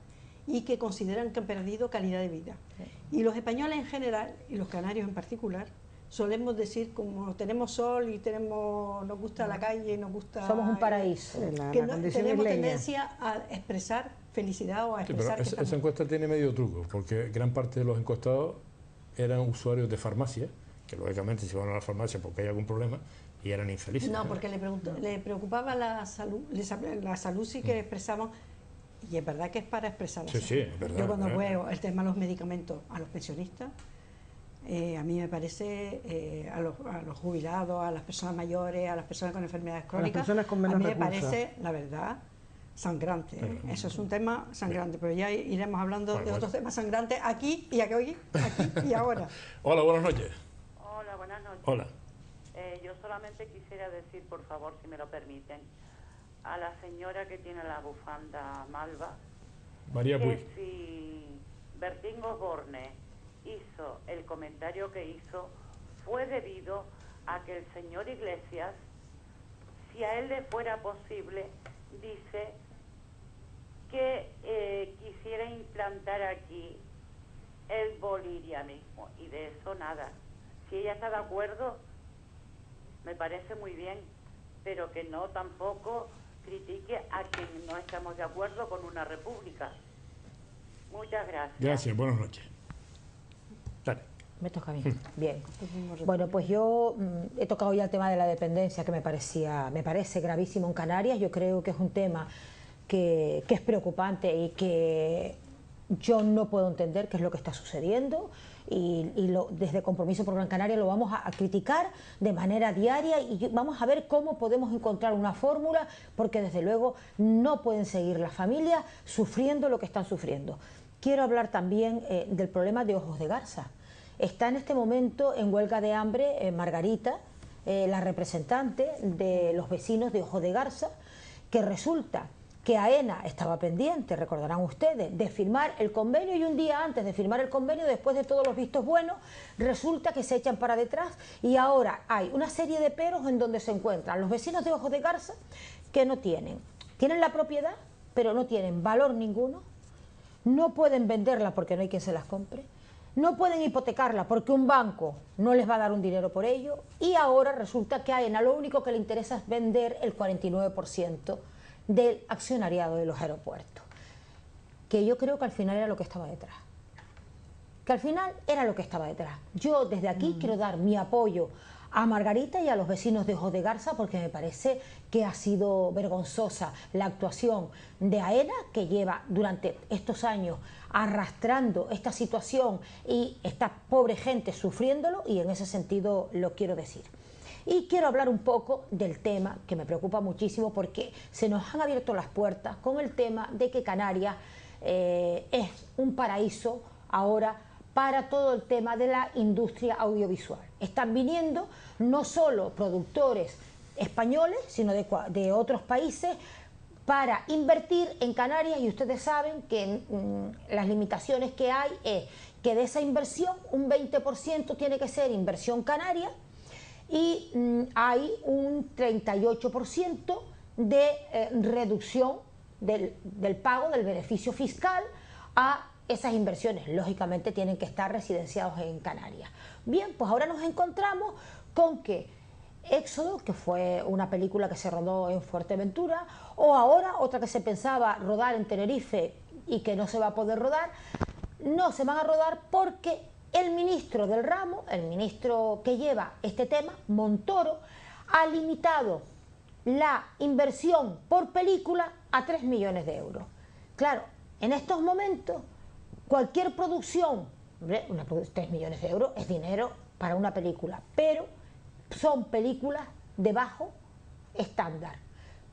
y que consideran que han perdido calidad de vida. Y los españoles en general, y los canarios en particular, solemos decir, como tenemos sol y nos gusta la calle y nos gusta... Somos un paraíso. Que tenemos tendencia a expresar felicidad o a Sí, pero expresar que esa estamos... encuesta tiene medio truco, porque gran parte de los encuestados eran usuarios de farmacia, que lógicamente se van a la farmacia porque hay algún problema, y eran infelices. No, porque le preocupaba la salud sí que expresamos, y es verdad que es para expresar la Sí, salud. sí, es verdad, Yo cuando es verdad. veo el tema de los medicamentos a los pensionistas, a mí me parece, a los jubilados, a las personas mayores, a las personas con enfermedades crónicas, personas con menos a mí me recursos. parece, la verdad, sangrante. Eso es un tema sangrante, pero ya iremos hablando de otros temas sangrantes aquí y aquí y ahora. Hola, buenas noches. Hola, buenas noches. Hola. Yo solamente quisiera decir, por favor, si me lo permiten, a la señora que tiene la bufanda malva, María que Puig. si Bertín Osborne hizo el comentario que hizo, fue debido a que el señor Iglesias, si a él le fuera posible, dice que quisiera implantar aquí el bolivarianismo, y de eso nada. Si ella está de acuerdo, me parece muy bien, pero que no tampoco critique a quien no estamos de acuerdo con una república. Muchas gracias. Gracias, buenas noches. Dale. Me toca a mí. Bien. Bueno, pues yo he tocado ya el tema de la dependencia, que me parece gravísimo en Canarias. Yo creo que es un tema que es preocupante y que yo no puedo entender qué es lo que está sucediendo. Y desde Compromiso por Gran Canaria lo vamos a criticar de manera diaria y vamos a ver cómo podemos encontrar una fórmula, porque desde luego no pueden seguir las familias sufriendo lo que están sufriendo. Quiero hablar también del problema de Ojos de Garza. Está en este momento en huelga de hambre Margarita, la representante de los vecinos de Ojos de Garza, que resulta que AENA estaba pendiente, recordarán ustedes, de firmar el convenio, y un día antes de firmar el convenio, después de todos los vistos buenos, resulta que se echan para detrás y ahora hay una serie de peros en donde se encuentran los vecinos de Ojos de Garza que no tienen la propiedad, pero no tienen valor ninguno, no pueden venderla porque no hay quien se las compre, no pueden hipotecarla porque un banco no les va a dar un dinero por ello, y ahora resulta que a AENA lo único que le interesa es vender el 49% del accionariado de los aeropuertos, que yo creo que al final era lo que estaba detrás. Yo desde aquí quiero dar mi apoyo a Margarita y a los vecinos de Ojos de Garza, porque me parece que ha sido vergonzosa la actuación de AENA, que lleva durante estos años arrastrando esta situación y esta pobre gente sufriéndolo, y en ese sentido lo quiero decir. Y quiero hablar un poco del tema que me preocupa muchísimo, porque se nos han abierto las puertas con el tema de que Canarias es un paraíso ahora para todo el tema de la industria audiovisual. Están viniendo no solo productores españoles, sino de otros países para invertir en Canarias, y ustedes saben que las limitaciones que hay es que de esa inversión un 20% tiene que ser inversión canaria, y hay un 38% de reducción del pago del beneficio fiscal a esas inversiones. Lógicamente tienen que estar residenciados en Canarias. Bien, pues ahora nos encontramos con que Éxodo, que fue una película que se rodó en Fuerteventura, o ahora otra que se pensaba rodar en Tenerife y que no se va a poder rodar, no se van a rodar porque el ministro del ramo, el ministro que lleva este tema, Montoro, ha limitado la inversión por película a 3 millones de euros. Claro, en estos momentos, cualquier producción, 3 millones de euros es dinero para una película, pero son películas de bajo estándar.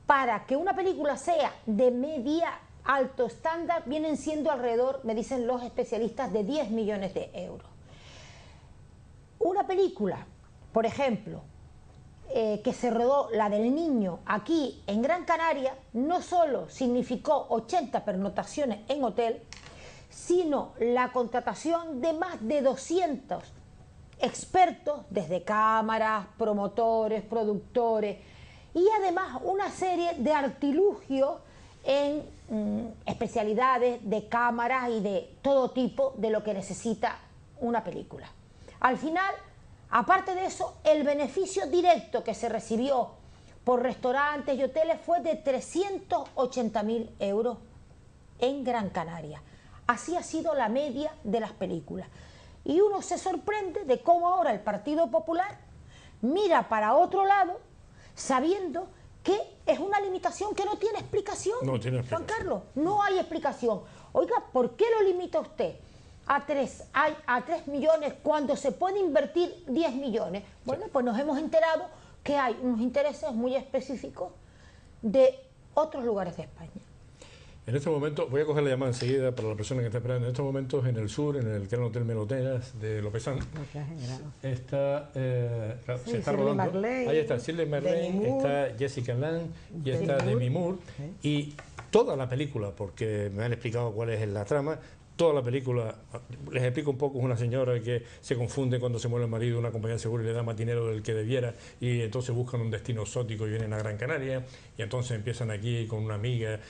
Para que una película sea de media alto estándar, vienen siendo alrededor, me dicen los especialistas, de 10 millones de euros. Una película, por ejemplo, que se rodó, la del Niño, aquí en Gran Canaria, no solo significó 80 pernotaciones en hotel, sino la contratación de más de 200 expertos, desde cámaras, promotores, productores, y además una serie de artilugios en especialidades de cámaras y de todo tipo de lo que necesita una película. Al final, aparte de eso, el beneficio directo que se recibió por restaurantes y hoteles fue de 380.000 euros en Gran Canaria. Así ha sido la media de las películas. Y uno se sorprende de cómo ahora el Partido Popular mira para otro lado, sabiendo que es una limitación que no tiene explicación. No tiene explicación. Juan Carlos, no hay explicación. Oiga, ¿por qué lo limita usted a 3 millones cuando se puede invertir 10 millones? Bueno, pues nos hemos enterado que hay unos intereses muy específicos de otros lugares de España. En este momento, voy a coger la llamada enseguida para la persona que está esperando. En estos momentos, en el sur, en el Gran Hotel Meloteras de Lopezán, está, se está rodando. Marley, ahí está Shirley Marley, está Jessica Lange y está Demi Moore. Y toda la película, porque me han explicado cuál es la trama, toda la película, les explico un poco, es una señora que se confunde cuando se muere el marido de una compañía de seguro y le da más dinero del que debiera, y entonces buscan un destino exótico y vienen a Gran Canaria, y entonces empiezan aquí con una amiga.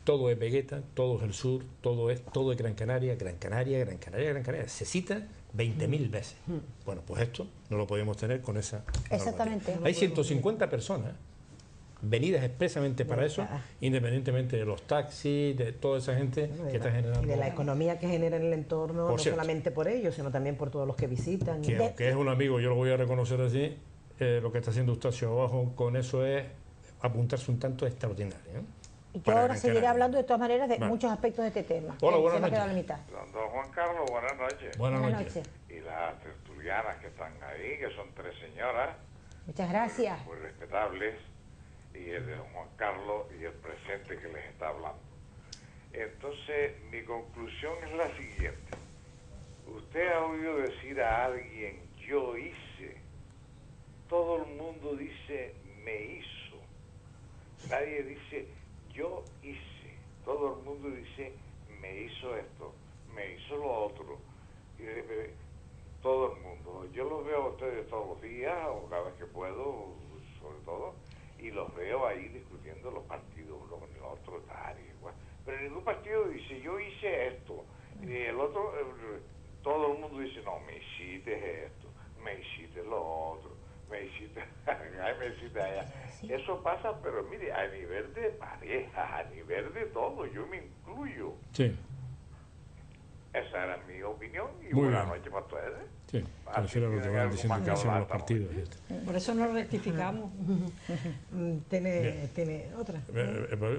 Todo es Vegueta, todo es el sur, todo es Gran Canaria, Gran Canaria, Gran Canaria, Gran Canaria. Se cita 20.000 veces. Bueno, pues esto no lo podemos tener con esa... Exactamente. Hay 150 personas venidas expresamente para eso, independientemente de los taxis, de toda esa gente que está generando. Y de la economía que genera en el entorno, no cierto, solamente por ellos, sino también por todos los que visitan. Que aunque es un amigo, yo lo voy a reconocer así, lo que está haciendo Eustacio abajo con eso es apuntarse un tanto extraordinario. Yo ahora seguiré hablando de todas maneras de muchos aspectos de este tema. Hola, buenas noches. noches. La mitad. Don Juan Carlos, buenas noches. Buenas noches. Y las tertulianas que están ahí, que son 3 señoras. Muchas gracias. Muy respetables. Y el de don Juan Carlos y el presente que les está hablando. Entonces, mi conclusión es la siguiente. Usted ha oído decir a alguien, yo hice. Todo el mundo dice, me hizo. Nadie dice, yo hice. Todo el mundo dice, me hizo esto, me hizo lo otro. Y todo el mundo. Yo los veo a ustedes todos los días, o cada vez que puedo, sobre todo, y los veo ahí discutiendo los partidos uno con el otro, tal y igual. Pero ningún partido dice, yo hice esto. Y el otro, todo el mundo dice, no, me hiciste esto, me hiciste lo otro, me hiciste acá, me hiciste allá. Eso pasa, pero mire, a nivel de pareja, a nivel de todo, yo me incluyo. Sí. Esa era mi opinión y Muy buenas bien. noches para ustedes. Sí, pareciera lo que van diciendo que hacen los partidos. Por eso nos rectificamos. ¿Tiene otra?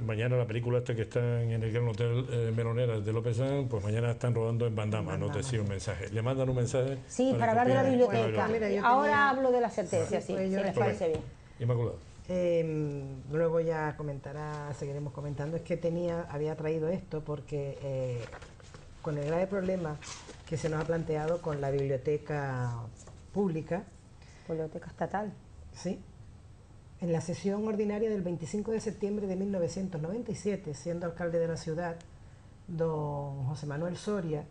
Mañana la película esta que está en el Gran Hotel Meloneras de López San, pues mañana están rodando en Bandama, no te sigo un mensaje. ¿Le mandan un mensaje? Sí, para hablar de la biblioteca. Ahora hablo de la sentencia, sí, si les parece bien. Inmaculado. Luego ya seguiremos comentando. Es que había traído esto porque con el grave problema que se nos ha planteado con la biblioteca pública. Biblioteca estatal. Sí. En la sesión ordinaria del 25 de septiembre de 1997, siendo alcalde de la ciudad, don José Manuel Soria,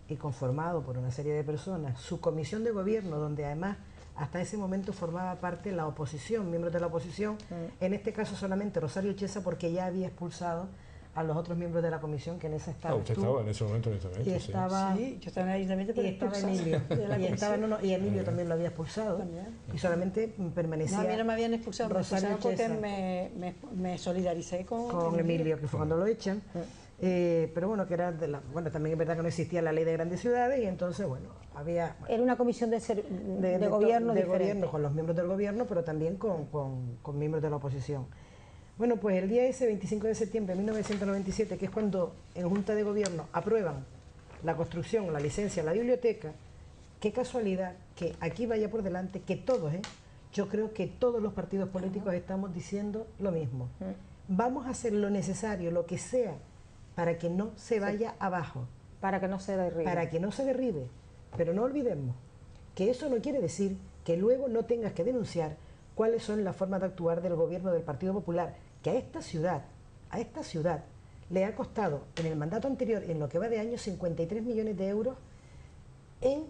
y conformado por una serie de personas, su comisión de gobierno, donde además hasta ese momento formaba parte la oposición, miembros de la oposición, en este caso solamente Rosario Chesa, porque ya había expulsado a los otros miembros de la comisión que en esa estaba. Usted estaba en ese momento en el ayuntamiento. Y estaba, sí, yo estaba en el ayuntamiento, pero y estaba Emilio. Y Emilio también lo había expulsado. Y solamente permanecía. No, a mí no me habían expulsado, Rosario porque Chesa. me solidaricé con Emilio, que fue cuando lo echan. Pero bueno, que era también es verdad que no existía la ley de grandes ciudades y entonces, había... Era una comisión de gobierno de diferente. gobierno, con los miembros del gobierno, pero también con miembros de la oposición. Bueno, pues el día ese, 25 de septiembre de 1997, que es cuando en Junta de Gobierno aprueban la construcción, la licencia, la biblioteca, qué casualidad que aquí vaya por delante que todos, yo creo que todos los partidos políticos estamos diciendo lo mismo. Vamos a hacer lo necesario, lo que sea, para que no se vaya abajo. Para que no se derribe. Para que no se derribe. Pero no olvidemos que eso no quiere decir que luego no tengas que denunciar cuáles son las formas de actuar del gobierno del Partido Popular, que a esta ciudad le ha costado en el mandato anterior, en lo que va de año, 53 millones de euros en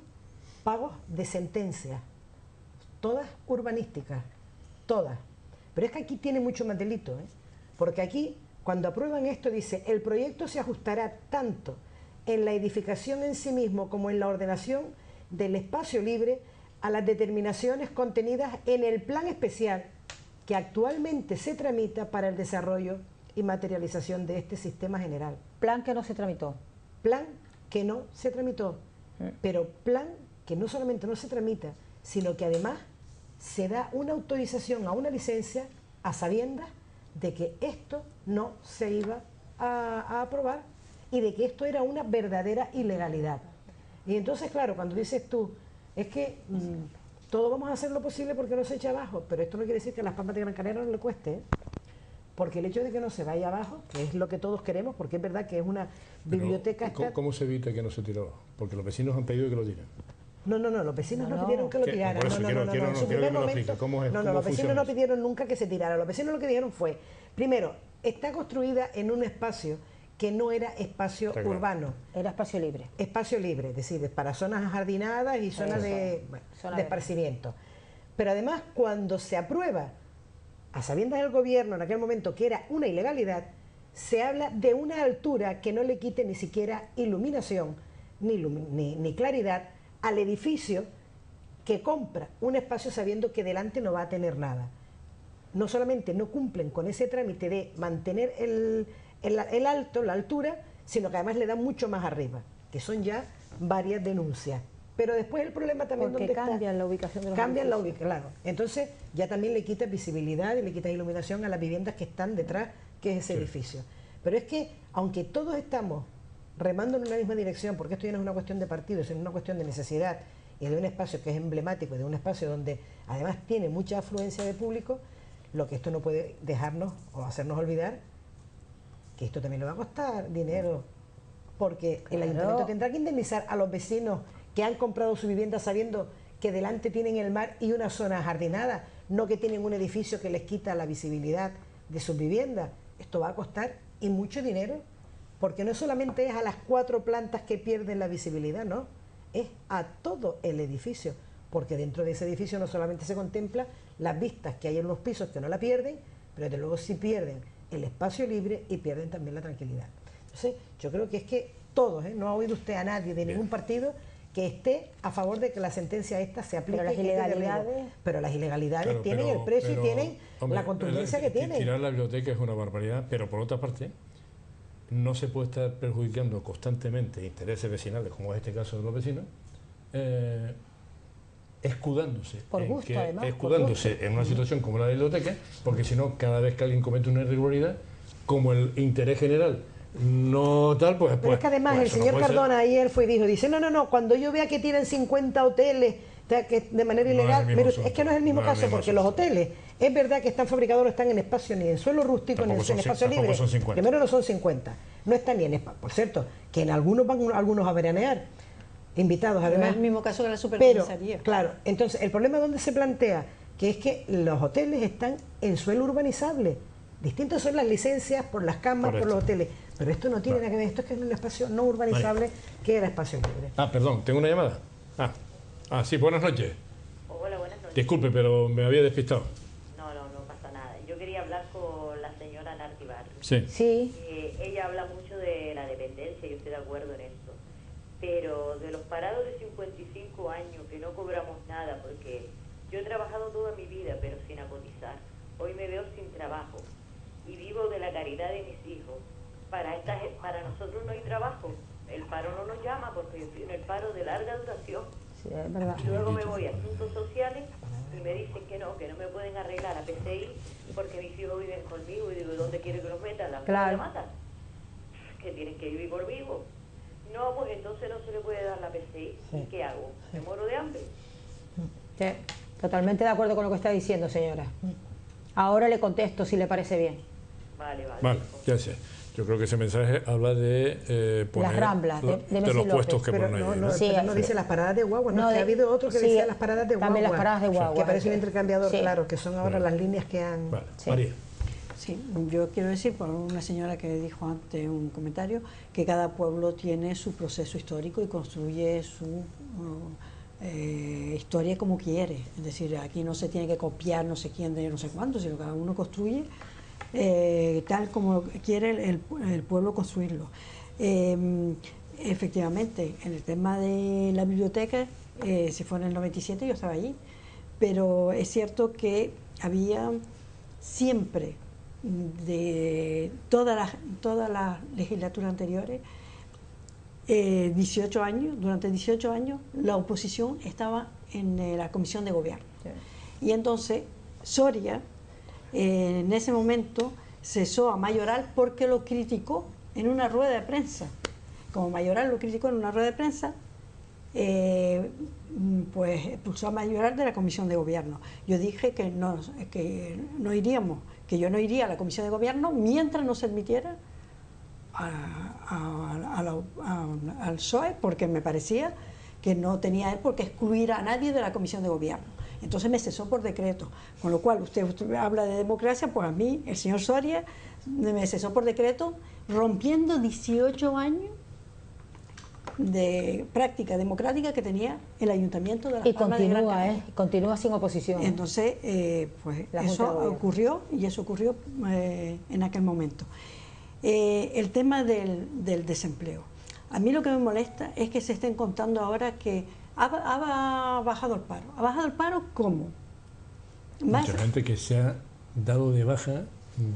pagos de sentencias, todas urbanísticas, todas. Pero es que aquí tiene mucho más delito, porque aquí, cuando aprueban esto, dice, el proyecto se ajustará tanto en la edificación en sí mismo como en la ordenación del espacio libre a las determinaciones contenidas en el plan especial que actualmente se tramita para el desarrollo y materialización de este sistema general. Plan que no se tramitó. Plan que no se tramitó, pero plan que no solamente no se tramita, sino que además se da una autorización a una licencia a sabiendas de que esto no se iba a aprobar y de que esto era una verdadera ilegalidad. Y entonces, claro, cuando dices tú, es que todos vamos a hacer lo posible porque no se eche abajo, pero esto no quiere decir que a las Pampas de Gran Canaria no le cueste, porque el hecho de que no se vaya abajo, que es lo que todos queremos, porque es verdad que es una biblioteca... ¿Cómo se evita que no se tire abajo? Porque los vecinos han pedido que lo tiren. No, los vecinos no pidieron que lo tiraran. En su primer momento, los vecinos no pidieron nunca que se tirara. Los vecinos lo que dijeron fue, primero, está construida en un espacio que no era espacio urbano. Era espacio libre. Espacio libre, es decir, para zonas ajardinadas y zonas de esparcimiento. Pero además, cuando se aprueba, a sabiendas del gobierno en aquel momento que era una ilegalidad, se habla de una altura que no le quite ni siquiera iluminación ni claridad al edificio que compra un espacio sabiendo que delante no va a tener nada. no solamente no cumplen con ese trámite de mantener el alto, la altura, sino que además le dan mucho más arriba, que son ya varias denuncias. Pero después el problema también porque cambian la ubicación de los edificios. Claro. Entonces ya también le quita visibilidad y le quita iluminación a las viviendas que están detrás, que es ese edificio. Pero es que, aunque todos estamos remando en una misma dirección, porque esto ya no es una cuestión de partido, es una cuestión de necesidad y de un espacio que es emblemático, de un espacio donde además tiene mucha afluencia de público, lo que esto no puede dejarnos o hacernos olvidar que esto también le va a costar dinero, porque el ayuntamiento tendrá que indemnizar a los vecinos que han comprado su vivienda sabiendo que delante tienen el mar y una zona jardinada, no que tienen un edificio que les quita la visibilidad de sus viviendas. Esto va a costar y mucho dinero, porque no solamente es a las 4 plantas que pierden la visibilidad, no, es a todo el edificio, porque dentro de ese edificio no solamente se contempla las vistas que hay en los pisos, que no la pierden, pero desde luego sí pierden el espacio libre y pierden también la tranquilidad. Entonces, yo creo que es que todos, no ha oído usted a nadie de ningún partido que esté a favor de que la sentencia esta se aplique. Pero las ilegalidades claro, tienen el precio y tienen la contundencia que tienen. Tirar la biblioteca es una barbaridad, pero por otra parte no se puede estar perjudicando constantemente intereses vecinales, como es este caso de los vecinos, escudándose, por gusto, además, en una situación como la de la biblioteca, porque si no, cada vez que alguien comete una irregularidad, como el interés general no tal, pues... Pero es que además el señor Cardona ayer fue y dijo, dice, no, cuando yo vea que tienen 50 hoteles que de manera ilegal, pero es que no es el mismo caso, porque los hoteles, es verdad que están fabricados, no están en espacio ni en suelo rústico, ni en espacio libre. Primero no son 50, no están ni en espacio. Por cierto, que en algunos van algunos a veranear, invitados además. Es el mismo caso que la supercomisaría. Pero, claro, entonces el problema donde se plantea, que es que los hoteles están en suelo urbanizable. Distintas son las licencias por las camas, por los hoteles. Pero esto no tiene nada que ver, esto es que es un espacio no urbanizable que era espacio libre. Perdón, ¿tengo una llamada? Sí, buenas noches. Hola, buenas noches. Disculpe, pero me había despistado. No pasa nada. Yo quería hablar con la señora Nardi Barrio. Sí. Ella habla mucho de la dependencia, yo estoy de acuerdo en esto. Pero de los parados de 55 años que no cobramos nada, porque yo he trabajado toda mi vida, pero sin cotizar. Hoy me veo sin trabajo y vivo de la caridad de mis hijos. Para nosotros no hay trabajo. El paro no nos llama porque yo estoy en el paro de larga duración. Sí, es verdad. Luego me voy a asuntos sociales y me dicen que no me pueden arreglar a PCI porque mis hijos viven conmigo. Y digo, ¿dónde quiere que los metan? ¿La matan? Que tienen que vivir por vivo. No, pues entonces no se le puede dar la PCI. ¿Y qué hago? ¿Me muero de hambre? Sí, totalmente de acuerdo con lo que está diciendo, señora. Ahora le contesto si le parece bien. Vale, ya sé. Yo creo que ese mensaje habla de poner las ramblas, de los puestos que ponen ahí. No dice las paradas de guagua, no, que ha habido otro que decía las paradas de guagua. También las paradas de guagua. Que parece un intercambiador, claro, que son ahora las líneas que han... María. Sí, yo quiero decir, por una señora que dijo antes un comentario, que cada pueblo tiene su proceso histórico y construye su historia como quiere. Es decir, aquí no se tiene que copiar no sé quién de no sé cuánto, sino cada uno construye tal como quiere el pueblo construirlo. Efectivamente, en el tema de la biblioteca, si fue en el 97 yo estaba allí, pero es cierto que había siempre, de todas las legislaturas anteriores, 18 años, durante 18 años la oposición estaba en la comisión de gobierno. Y entonces Soria en ese momento cesó a Mayoral porque lo criticó en una rueda de prensa. Como Mayoral lo criticó en una rueda de prensa, pues expulsó a Mayoral de la comisión de gobierno. Yo dije que no iríamos, que yo no iría a la comisión de gobierno mientras no se admitiera al PSOE, porque me parecía que no tenía él por qué excluir a nadie de la comisión de gobierno. Entonces me cesó por decreto, con lo cual usted habla de democracia, pues a mí el señor Soria me cesó por decreto, rompiendo 18 años de práctica democrática que tenía el ayuntamiento de Las Palmas de Gran Canaria. Continúa sin oposición. Entonces, pues eso ocurrió, y eso ocurrió en aquel momento. El tema del desempleo. A mí lo que me molesta es que se estén contando ahora que ha bajado el paro. ¿Ha bajado el paro cómo? Mucha gente que se ha dado de baja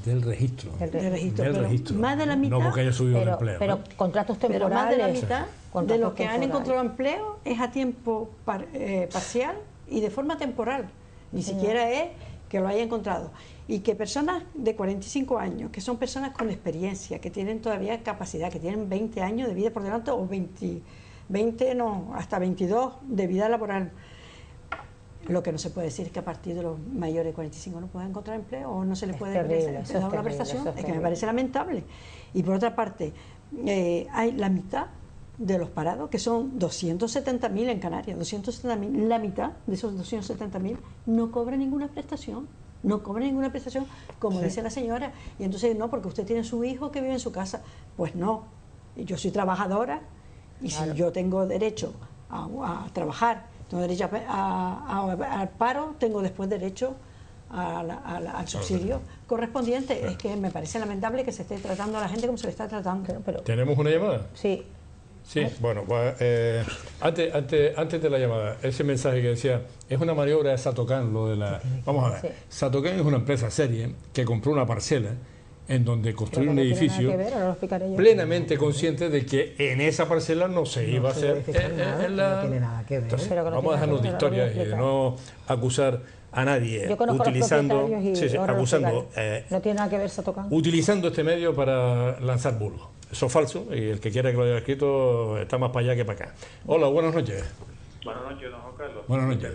del registro. Del registro. Más de la mitad. No porque haya subido el empleo. Pero contratos temporales. Pero más de la mitad de los que han temporales. encontrado empleo es a tiempo parcial y de forma temporal. Ni siquiera es que lo haya encontrado. Y que personas de 45 años, que son personas con experiencia, que tienen todavía capacidad, que tienen 20 años de vida por delante o 20 no, hasta 22 de vida laboral. Lo que no se puede decir es que a partir de los mayores de 45 no pueden encontrar empleo o no se les puede dar una prestación. Es que me parece lamentable. Y por otra parte, hay la mitad de los parados, que son 270.000 en Canarias, 270.000, la mitad de esos 270.000 no cobra ninguna prestación. No cobra ninguna prestación, como dice la señora. Y entonces, no, porque usted tiene su hijo que vive en su casa. Pues no. Yo soy trabajadora y si yo tengo derecho a trabajar, tengo derecho al paro, tengo después derecho al subsidio correspondiente. Es que me parece lamentable que se esté tratando a la gente como se le está tratando. ¿Tenemos una llamada? Sí. Sí, bueno, pues, antes de la llamada, ese mensaje que decía, es una maniobra de Satocan, lo de la... Vamos a ver, Satocan es una empresa seria que compró una parcela en donde construir un edificio plenamente consciente de que en esa parcela no se iba a hacer... No tiene nada que ver. Entonces, vamos a dejarnos de historias y de no acusar a nadie utilizando... acusando... no tiene nada que ver Satocan. Utilizando este medio para lanzar bulos. Eso es falso y el que quiera que lo haya escrito está más para allá que para acá. Hola, buenas noches. Buenas noches, don Juan Carlos. Buenas noches.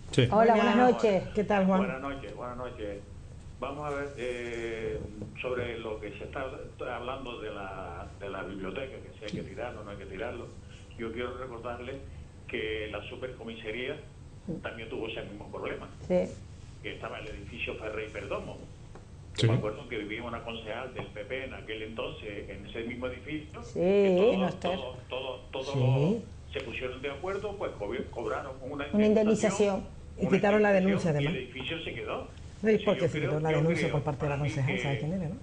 Sí. Hola, buenas noches. ¿Qué tal, Juan? Buenas noches. Vamos a ver sobre lo que se está hablando de la biblioteca, que si hay que tirarlo o no hay que tirarlo. Yo quiero recordarle que la supercomisaría también tuvo ese mismo problema. Sí. Que estaba el edificio Ferrey Perdomo. Sí. Me acuerdo que vivía una concejal del PP en aquel entonces en ese mismo edificio. Sí, todos se pusieron de acuerdo, pues cobraron una indemnización. Y quitaron la denuncia, además. Y el edificio se quedó. No, ¿y por qué se quitó la denuncia por parte de la concejal? ¿Sabe quién era, no?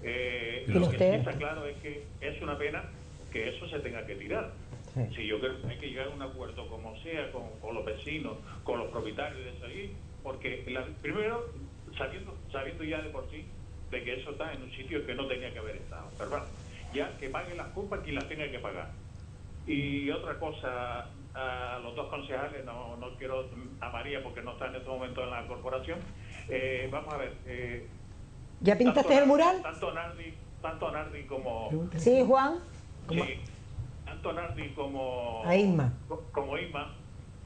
Lo que sí está claro es que es una pena que eso se tenga que tirar. Sí, yo creo que hay que llegar a un acuerdo, como sea, con los vecinos, con los propietarios de eso ahí, porque primero, sabiendo ya de por sí, de que eso está en un sitio que no tenía que haber estado, ¿verdad? Ya que pague las culpas quien las tenga que pagar. Y otra cosa, a los dos concejales, no quiero a María porque no está en este momento en la corporación, vamos a ver. ¿Ya pintaste el mural? Tanto Nardi como... Sí, Juan. Sí, tanto Nardi como... A Isma. Como Isma,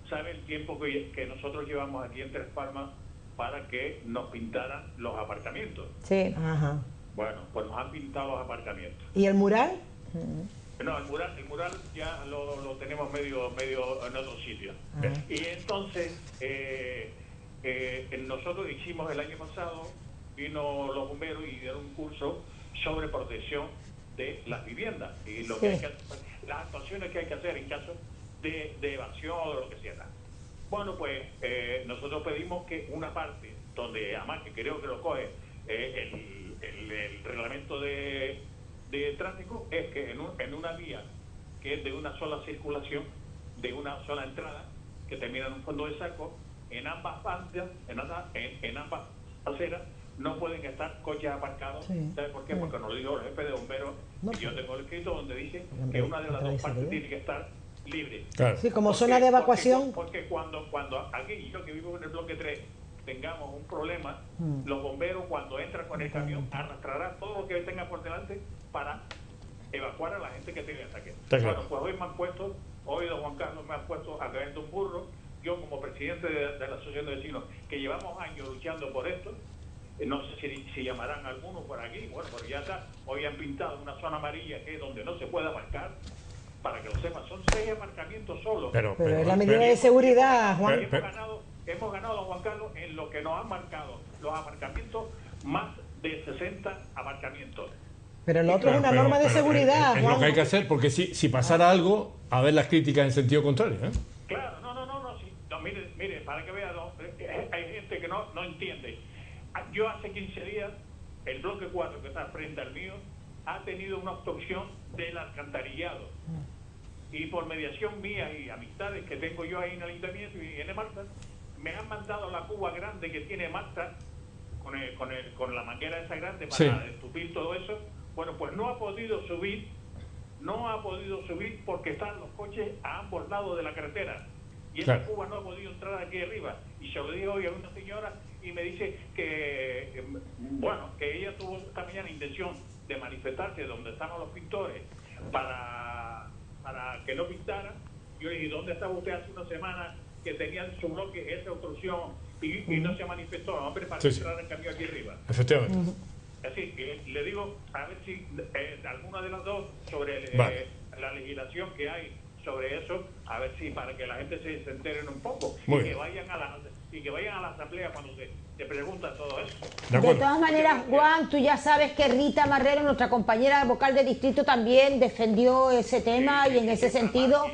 sabe el tiempo que nosotros llevamos aquí en Tres Palmas para que nos pintaran los aparcamientos. Sí. Ajá. Bueno, pues nos han pintado los aparcamientos. ¿Y el mural? No, el mural ya lo tenemos medio en otro sitio. Y entonces, nosotros hicimos el año pasado, vino los bomberos y dieron un curso sobre protección de las viviendas y lo que hay que, las actuaciones que hay que hacer en caso de evasión o de lo que sea. Bueno, pues nosotros pedimos que una parte, donde además que creo que lo coge el reglamento de tráfico, es que en una vía que es de una sola circulación, de una sola entrada, que termina en un fondo de saco, en ambas bandas, en ambas aceras, no pueden estar coches aparcados. ¿Sabes por qué? Porque nos lo dijo el jefe de bomberos, y yo tengo el escrito donde dice que una de las dos partes tiene que estar libre. Claro. Sí, como zona de evacuación. Porque cuando aquí, yo que vivo en el bloque 3, tengamos un problema, los bomberos cuando entran con el camión arrastrarán todo lo que tenga por delante para evacuar a la gente que tenga ataque. Bueno, pues hoy don Juan Carlos me ha puesto a través de un burro, yo como presidente de la asociación de vecinos, que llevamos años luchando por esto, no sé si llamarán algunos por aquí, bueno, pero ya está, hoy han pintado una zona amarilla que es donde no se puede aparcar. Para que lo sepan, son 6 aparcamientos solos. Pero es la medida de seguridad, Juan. Hemos ganado, don Juan Carlos, en lo que nos han marcado los aparcamientos, más de 60 aparcamientos. Pero lo otro es una norma de seguridad, es Juan. lo que hay que hacer, porque si pasara algo, a ver las críticas en sentido contrario. Claro, no, mire, para que vea, hay gente que no entiende. Yo hace 15 días, el bloque 4 que está frente al mío, ha tenido una obstrucción del alcantarillado. Y por mediación mía y amistades que tengo yo ahí en el ayuntamiento y en Marta, me han mandado la cuba grande que tiene Marta con la manguera esa grande para Sí. estupir todo eso. Bueno, pues no ha podido subir porque están los coches a ambos lados de la carretera. Y esa Claro. cuba no ha podido entrar aquí arriba. Y se lo digo hoy a una señora y me dice que, bueno, que ella tuvo esta mañana intención de manifestarse donde estaban los pintores para que no pintaran. Yo le dije, ¿dónde estaba usted hace una semana que tenía en su bloque esa obstrucción y no se manifestó? Hombre, para Sí, sí. entrar el camión aquí arriba. Efectivamente. Así que le digo, a ver si alguna de las dos sobre Vale. la legislación que hay sobre eso, a ver si para que la gente se enteren un poco Muy y bien. que vayan a la asamblea cuando se pregunta todo eso. De todas maneras, Juan, tú ya sabes que Rita Marrero, nuestra compañera vocal de distrito, también defendió ese tema y en ese sentido...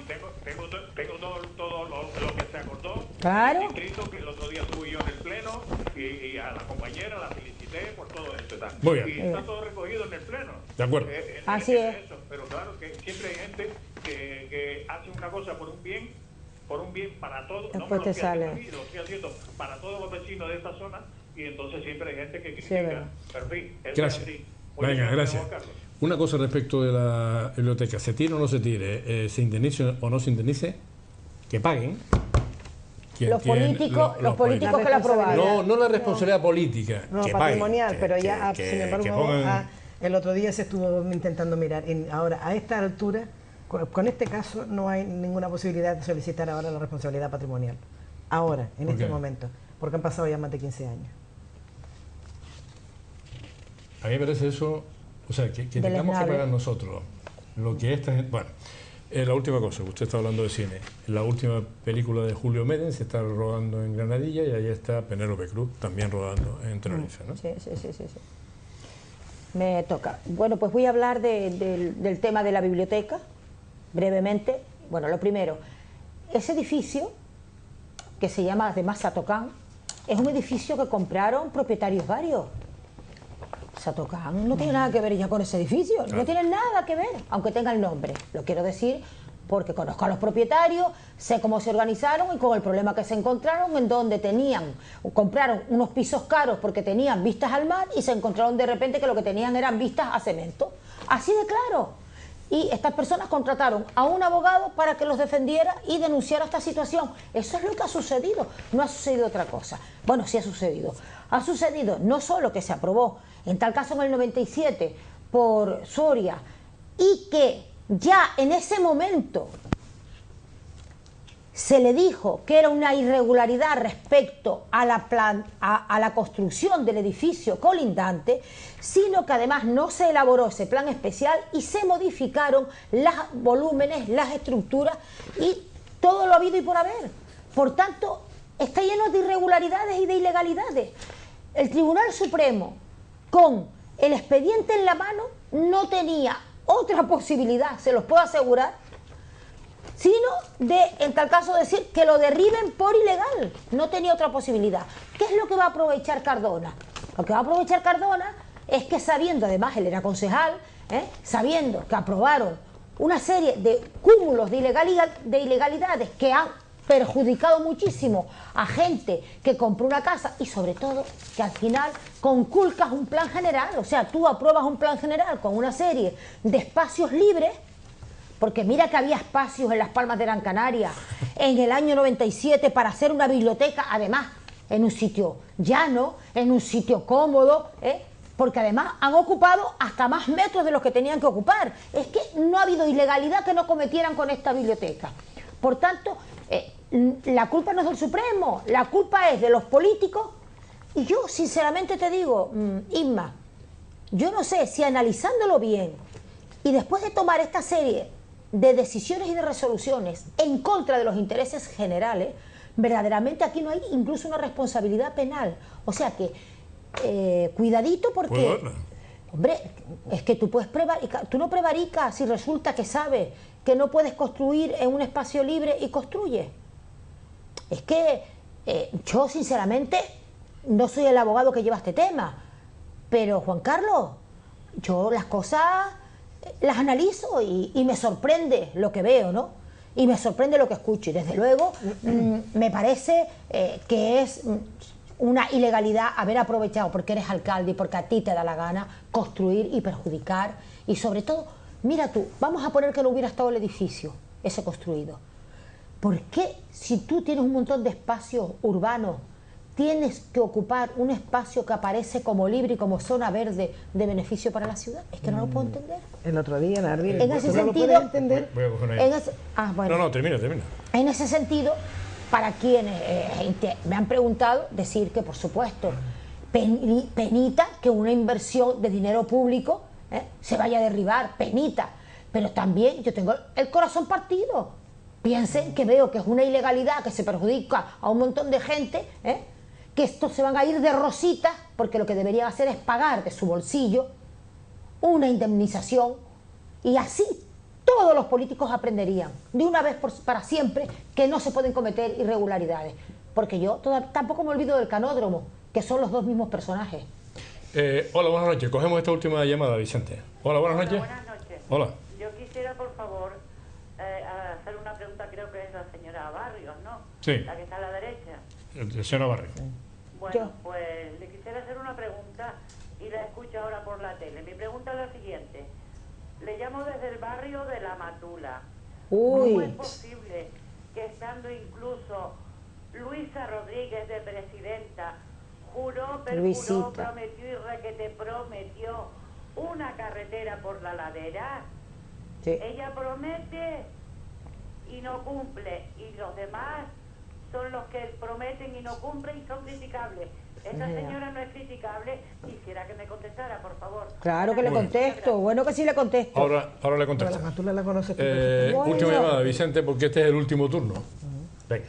Tengo todo lo que se acordó. Claro. El distrito, que el otro día estuve yo en el pleno y a la compañera la felicité por todo esto. Tal. Muy bien. Y está todo recogido en el pleno. De acuerdo. Así es. Eso. Pero claro que siempre hay gente que hace una cosa por un bien para todos. Después No me lo te estoy haciendo sale. a mí, lo estoy haciendo para todos los vecinos de esta zona y entonces siempre hay gente que Sí, critica. verdad. Pero en fin, eso Gracias. es así. Venga, gracias. Juan Carlos. Una cosa respecto de la biblioteca, ¿se tire o no se tire? ¿Se indemnice o no se indemnice? Que paguen. quien Los tiene- políticos, los políticos La que la aprobaron. No, no la responsabilidad política. No, que patrimonial, paguen, pero ya, que- sin embargo, que pongan- el otro día se estuvo intentando mirar. Ahora, a esta altura, con este caso, no hay ninguna posibilidad de solicitar ahora la responsabilidad patrimonial. Ahora, en ¿Por este qué? momento. Porque han pasado ya más de 15 años. A mí me parece eso, o sea, que tengamos que pagar nosotros lo que esta gente... Bueno, la última cosa, usted está hablando de cine. La última película de Julio Medem se está rodando en Granadilla y ahí está Penélope Cruz también rodando en Tenerife, ¿no? Sí. Me toca. Bueno, pues voy a hablar del tema de la biblioteca, brevemente. Bueno, lo primero, ese edificio, que se llama además Satocán, es un edificio que compraron propietarios varios. Satocán no tiene nada que ver ya con ese edificio, no tiene nada que ver, aunque tenga el nombre. Lo quiero decir porque conozco a los propietarios, sé cómo se organizaron y con el problema que se encontraron, en donde compraron unos pisos caros porque tenían vistas al mar y se encontraron de repente que lo que tenían eran vistas a cemento. Así de claro. Y estas personas contrataron a un abogado para que los defendiera y denunciara esta situación. Eso es lo que ha sucedido, no ha sucedido otra cosa. Bueno, sí ha sucedido. Ha sucedido no solo que se aprobó, en tal caso en el 97, por Soria, y que ya en ese momento se le dijo que era una irregularidad respecto a la construcción del edificio colindante, sino que además no se elaboró ese plan especial y se modificaron los volúmenes, las estructuras y todo lo habido y por haber. Por tanto, está lleno de irregularidades y de ilegalidades. El Tribunal Supremo, con el expediente en la mano, no tenía otra posibilidad, se los puedo asegurar, sino de, en tal caso, decir que lo derriben por ilegal. No tenía otra posibilidad. ¿Qué es lo que va a aprovechar Cardona? Lo que va a aprovechar Cardona es que, sabiendo, además él era concejal, sabiendo que aprobaron una serie de cúmulos de ilegalidades que han perjudicado muchísimo a gente que compró una casa y sobre todo que al final conculcas un plan general, o sea, tú apruebas un plan general con una serie de espacios libres, porque mira que había espacios en Las Palmas de Gran Canaria en el año 97 para hacer una biblioteca, además en un sitio llano, en un sitio cómodo, porque además han ocupado hasta más metros de los que tenían que ocupar. Es que no ha habido ilegalidad que no cometieran con esta biblioteca. Por tanto, la culpa no es del Supremo, la culpa es de los políticos. Y yo sinceramente te digo, Inma, yo no sé si analizándolo bien y después de tomar esta serie de decisiones y de resoluciones en contra de los intereses generales, verdaderamente aquí no hay incluso una responsabilidad penal. O sea que, cuidadito porque, hombre, es que tú puedes prevaricar, tú no prevaricas si resulta que sabes que no puedes construir en un espacio libre y construyes. Es que yo sinceramente no soy el abogado que lleva este tema, pero Juan Carlos, yo las cosas las analizo y me sorprende lo que veo, ¿no? Y me sorprende lo que escucho y desde luego me parece que es una ilegalidad haber aprovechado porque eres alcalde y porque a ti te da la gana construir y perjudicar. Y sobre todo, mira tú, vamos a poner que no hubiera estado el edificio ese construido. ¿Por qué si tú tienes un montón de espacios urbanos tienes que ocupar un espacio que aparece como libre y como zona verde de beneficio para la ciudad? Es que no lo puedo entender. El otro día, Nardi, en ese sentido, no lo puedes entender. Bueno. No, termina. En ese sentido, para quienes me han preguntado, decir que, por supuesto, penita que una inversión de dinero público se vaya a derribar, penita. Pero también yo tengo el corazón partido. Piensen que veo que es una ilegalidad, que se perjudica a un montón de gente, que estos se van a ir de rositas, porque lo que deberían hacer es pagar de su bolsillo una indemnización, y así todos los políticos aprenderían de una vez para siempre que no se pueden cometer irregularidades. Porque yo tampoco me olvido del canódromo, que son los dos mismos personajes. Hola, buenas noches. Cogemos esta última llamada, Vicente. Hola, buenas noches. Buenas noches. Hola. Yo quisiera, por favor, hacer una pregunta, creo que es la señora Barrios, ¿no? Sí. La que está a la derecha. Señora Barrios. Bueno, pues le quisiera hacer una pregunta y la escucho ahora por la tele. Mi pregunta es la siguiente. Le llamo desde el barrio de La Matula. ¿Cómo es posible que estando incluso Luisa Rodríguez de presidenta juró, perjuró, prometió y requete prometió una carretera por la ladera? Sí. Ella promete y no cumple, y los demás son los que prometen y no cumplen y son criticables. Esa señora no es criticable. Quisiera que me contestara, por favor. Claro que le contesto. Bueno que sí le contesto. Ahora le contesto. La Matula la conoces. Última llamada, Vicente, porque este es el último turno. Venga,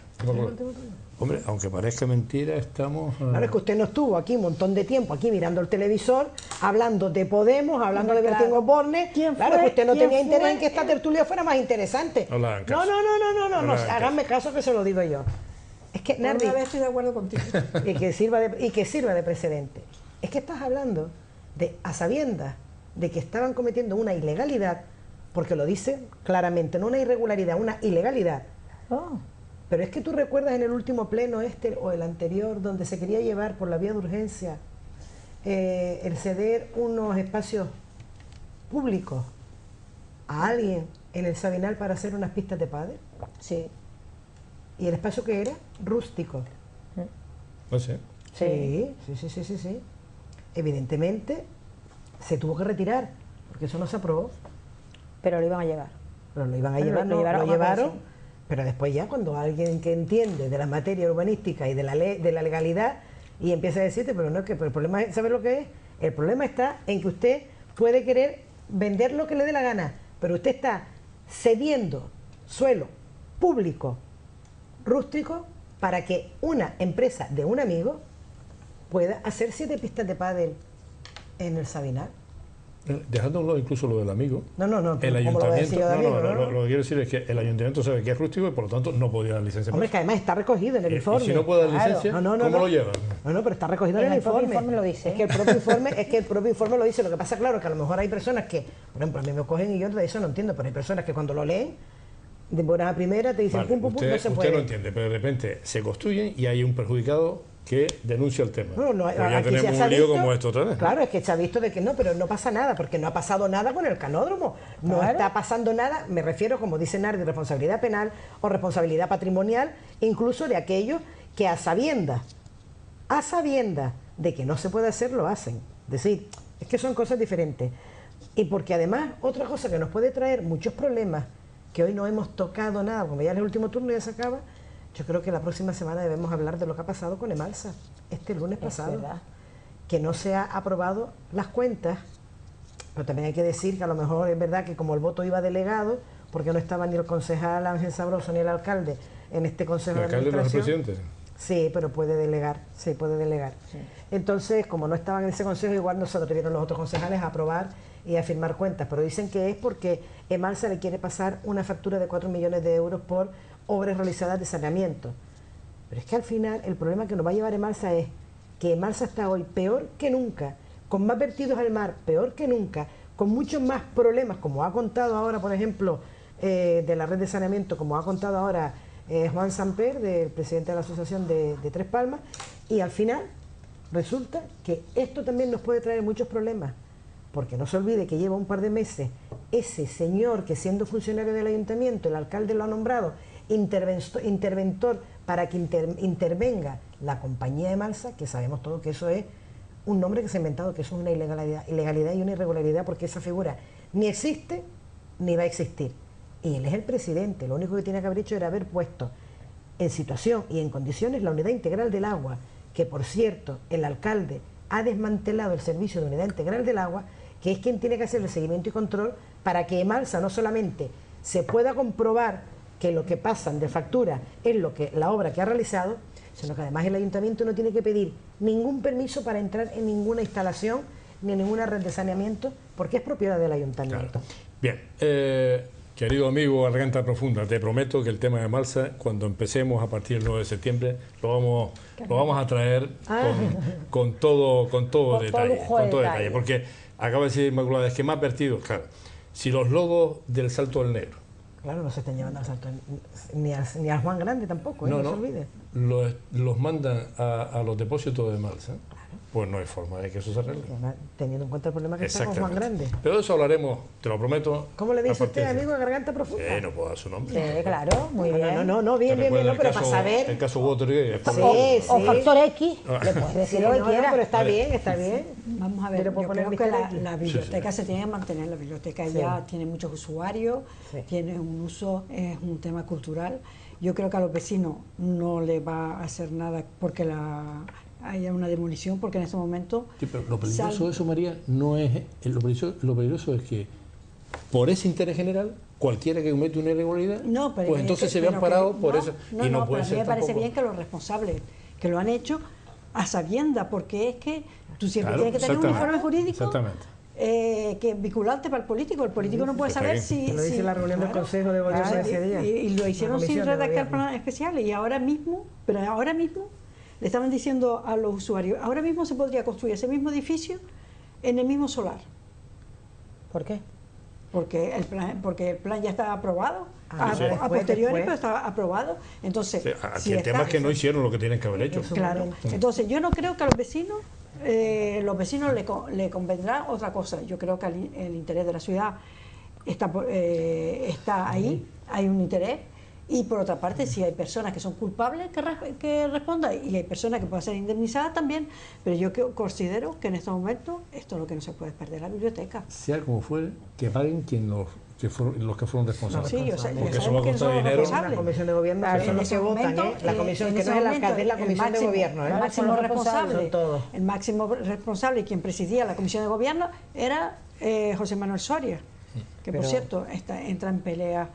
hombre, aunque parezca mentira, estamos... Claro, es que usted no estuvo aquí un montón de tiempo, aquí mirando el televisor, hablando de Podemos, hablando de Bertín Osborne. Claro, que usted no tenía interés en que esta tertulia fuera más interesante. No, háganme caso que se lo digo yo. Es que, Nardi, una vez estoy de acuerdo contigo. y que sirva de precedente. Es que estás hablando de a sabiendas de que estaban cometiendo una ilegalidad, porque lo dice claramente, no una irregularidad, una ilegalidad. Pero es que tú recuerdas en el último pleno o el anterior, donde se quería llevar por la vía de urgencia el ceder unos espacios públicos a alguien en el Sabinal para hacer unas pistas de pádel. Sí. ¿Y el espacio que era? Rústico. No sé. Sí. Evidentemente se tuvo que retirar, porque eso no se aprobó. Pero lo iban a llevar. Pero lo iban a llevar, lo llevaron. Pero después ya cuando alguien que entiende de la materia urbanística y de la legalidad y empieza a decirte, pero no, el problema es, ¿sabes lo que es? El problema está en que usted puede querer vender lo que le dé la gana, pero usted está cediendo suelo público rústico para que una empresa de un amigo pueda hacer 7 pistas de pádel en el Sabinal. Dejando a un lado incluso lo del amigo, el ayuntamiento, lo que quiero decir es que el ayuntamiento sabe que es rústico y por lo tanto no podía dar licencia. Hombre, que además está recogido en el informe. Y si no puede dar licencia, ¿cómo lo llevan? No, pero está recogido en el informe. Lo dice. Es que el propio informe lo dice. Lo que pasa, claro, que a lo mejor hay personas que, por ejemplo, a mí me cogen y yo de eso no entiendo, pero hay personas que cuando lo leen, de buena a primera te dicen pum, no se puede. Usted lo entiende, pero de repente se construyen y hay un perjudicado que denuncia el tema. Ya tenemos un lío como esto otra vez. Claro, es que se ha visto de que no, pero no pasa nada, porque no ha pasado nada con el canódromo. No está pasando nada, me refiero, como dice Nardi, responsabilidad penal o responsabilidad patrimonial, incluso de aquellos que a sabiendas de que no se puede hacer, lo hacen. Es decir, es que son cosas diferentes. Y porque además, otra cosa que nos puede traer muchos problemas, que hoy no hemos tocado nada, como ya en el último turno ya se acaba, yo creo que la próxima semana debemos hablar de lo que ha pasado con Emalsa, este lunes pasado, que no se ha aprobado las cuentas, pero también hay que decir que a lo mejor es verdad que como el voto iba delegado, porque no estaba ni el concejal Ángel Sabroso ni el alcalde en este consejo de administración. ¿El alcalde no es el presidente? Sí, pero puede delegar, Sí. Entonces, como no estaban en ese consejo, igual no se lo atrevieron los otros concejales a aprobar y a firmar cuentas, pero dicen que es porque Emalsa le quiere pasar una factura de 4 millones de euros por obras realizadas de saneamiento. Pero es que al final el problema que nos va a llevar Emalsa es que Emalsa está hoy peor que nunca, con más vertidos al mar, peor que nunca, con muchos más problemas, como ha contado ahora, por ejemplo, de la red de saneamiento, como ha contado ahora Juan Samper, del presidente de la Asociación de Tres Palmas, Y al final resulta que esto también nos puede traer muchos problemas, porque no se olvide que lleva un par de meses ese señor que, siendo funcionario del ayuntamiento, el alcalde lo ha nombrado interventor para que intervenga la compañía de Malsa, que sabemos todos que eso es un nombre que se ha inventado, que eso es una ilegalidad y una irregularidad, porque esa figura ni existe ni va a existir. Y él es el presidente, lo único que tiene que haber hecho era haber puesto en situación y en condiciones la unidad integral del agua, que por cierto el alcalde ha desmantelado el servicio de unidad integral del agua, que es quien tiene que hacer el seguimiento y control para que Malsa no solamente se pueda comprobar que lo que pasan de factura es la obra que ha realizado, sino que además el ayuntamiento no tiene que pedir ningún permiso para entrar en ninguna instalación ni en ninguna red de saneamiento, porque es propiedad del ayuntamiento. Claro. Bien, querido amigo Garganta Profunda, te prometo que el tema de Malsa, cuando empecemos a partir del 9 de septiembre, lo vamos a traer con todo detalle, porque acaba de decir Inmaculada, es que me ha advertido, claro, si los logos del Salto del Negro, claro, no se están llevando al Salto, ni a Juan Grande tampoco, no se olvide. Los mandan a los depósitos de Malsa, pues no hay forma de que eso se arregle. Teniendo en cuenta el problema que está con Juan Grande. Pero de eso hablaremos, te lo prometo. ¿Cómo le dice usted, amigo de Garganta Profunda? No puedo dar su nombre. Sí, claro, muy bien. No, bien, pero para saber. El caso Watergate. O Factor X, le puedes decir lo que quiera. Pero está bien. Vamos a ver, yo creo que la biblioteca se tiene que mantener. La biblioteca ya tiene muchos usuarios, tiene un uso, es un tema cultural. Yo creo que a los vecinos no les va a hacer nada porque haya una demolición, porque en ese momento... Sí, pero lo peligroso de eso, María, no es... Lo peligroso es que por ese interés general, cualquiera que comete una irregularidad, pues entonces se ve amparado por eso. Y no puede ser. A mí me parece bien que los responsables que lo han hecho a sabiendas, porque es que tú siempre tienes que tener un informe jurídico que es vinculante para el político no puede saber si... Lo dice la reunión del Consejo de Gobierno de ese día. Y lo hicieron sin redactar planes especiales, y ahora mismo le estaban diciendo a los usuarios, ahora mismo se podría construir ese mismo edificio en el mismo solar. ¿Por qué? Porque el plan ya está aprobado, a posteriori, pero está aprobado. Entonces, aquí el tema es que no hicieron lo que tienen que haber hecho. Claro. Entonces, yo no creo que a los vecinos le convendrá otra cosa. Yo creo que el interés de la ciudad está ahí, hay un interés. Y por otra parte, si hay personas que son culpables, que respondan, y hay personas que pueden ser indemnizadas también, pero yo considero que en estos momentos esto es lo que no se puede perder, la biblioteca. Sea como fuere, que paguen los que fueron responsables. Sí, porque eso va a costar dinero. La Comisión de Gobierno, que son los que votan, la comisión que no es el alcalde, es la Comisión de Gobierno. El máximo responsable y quien presidía la Comisión de Gobierno era José Manuel Soria, que por cierto entra en pelea,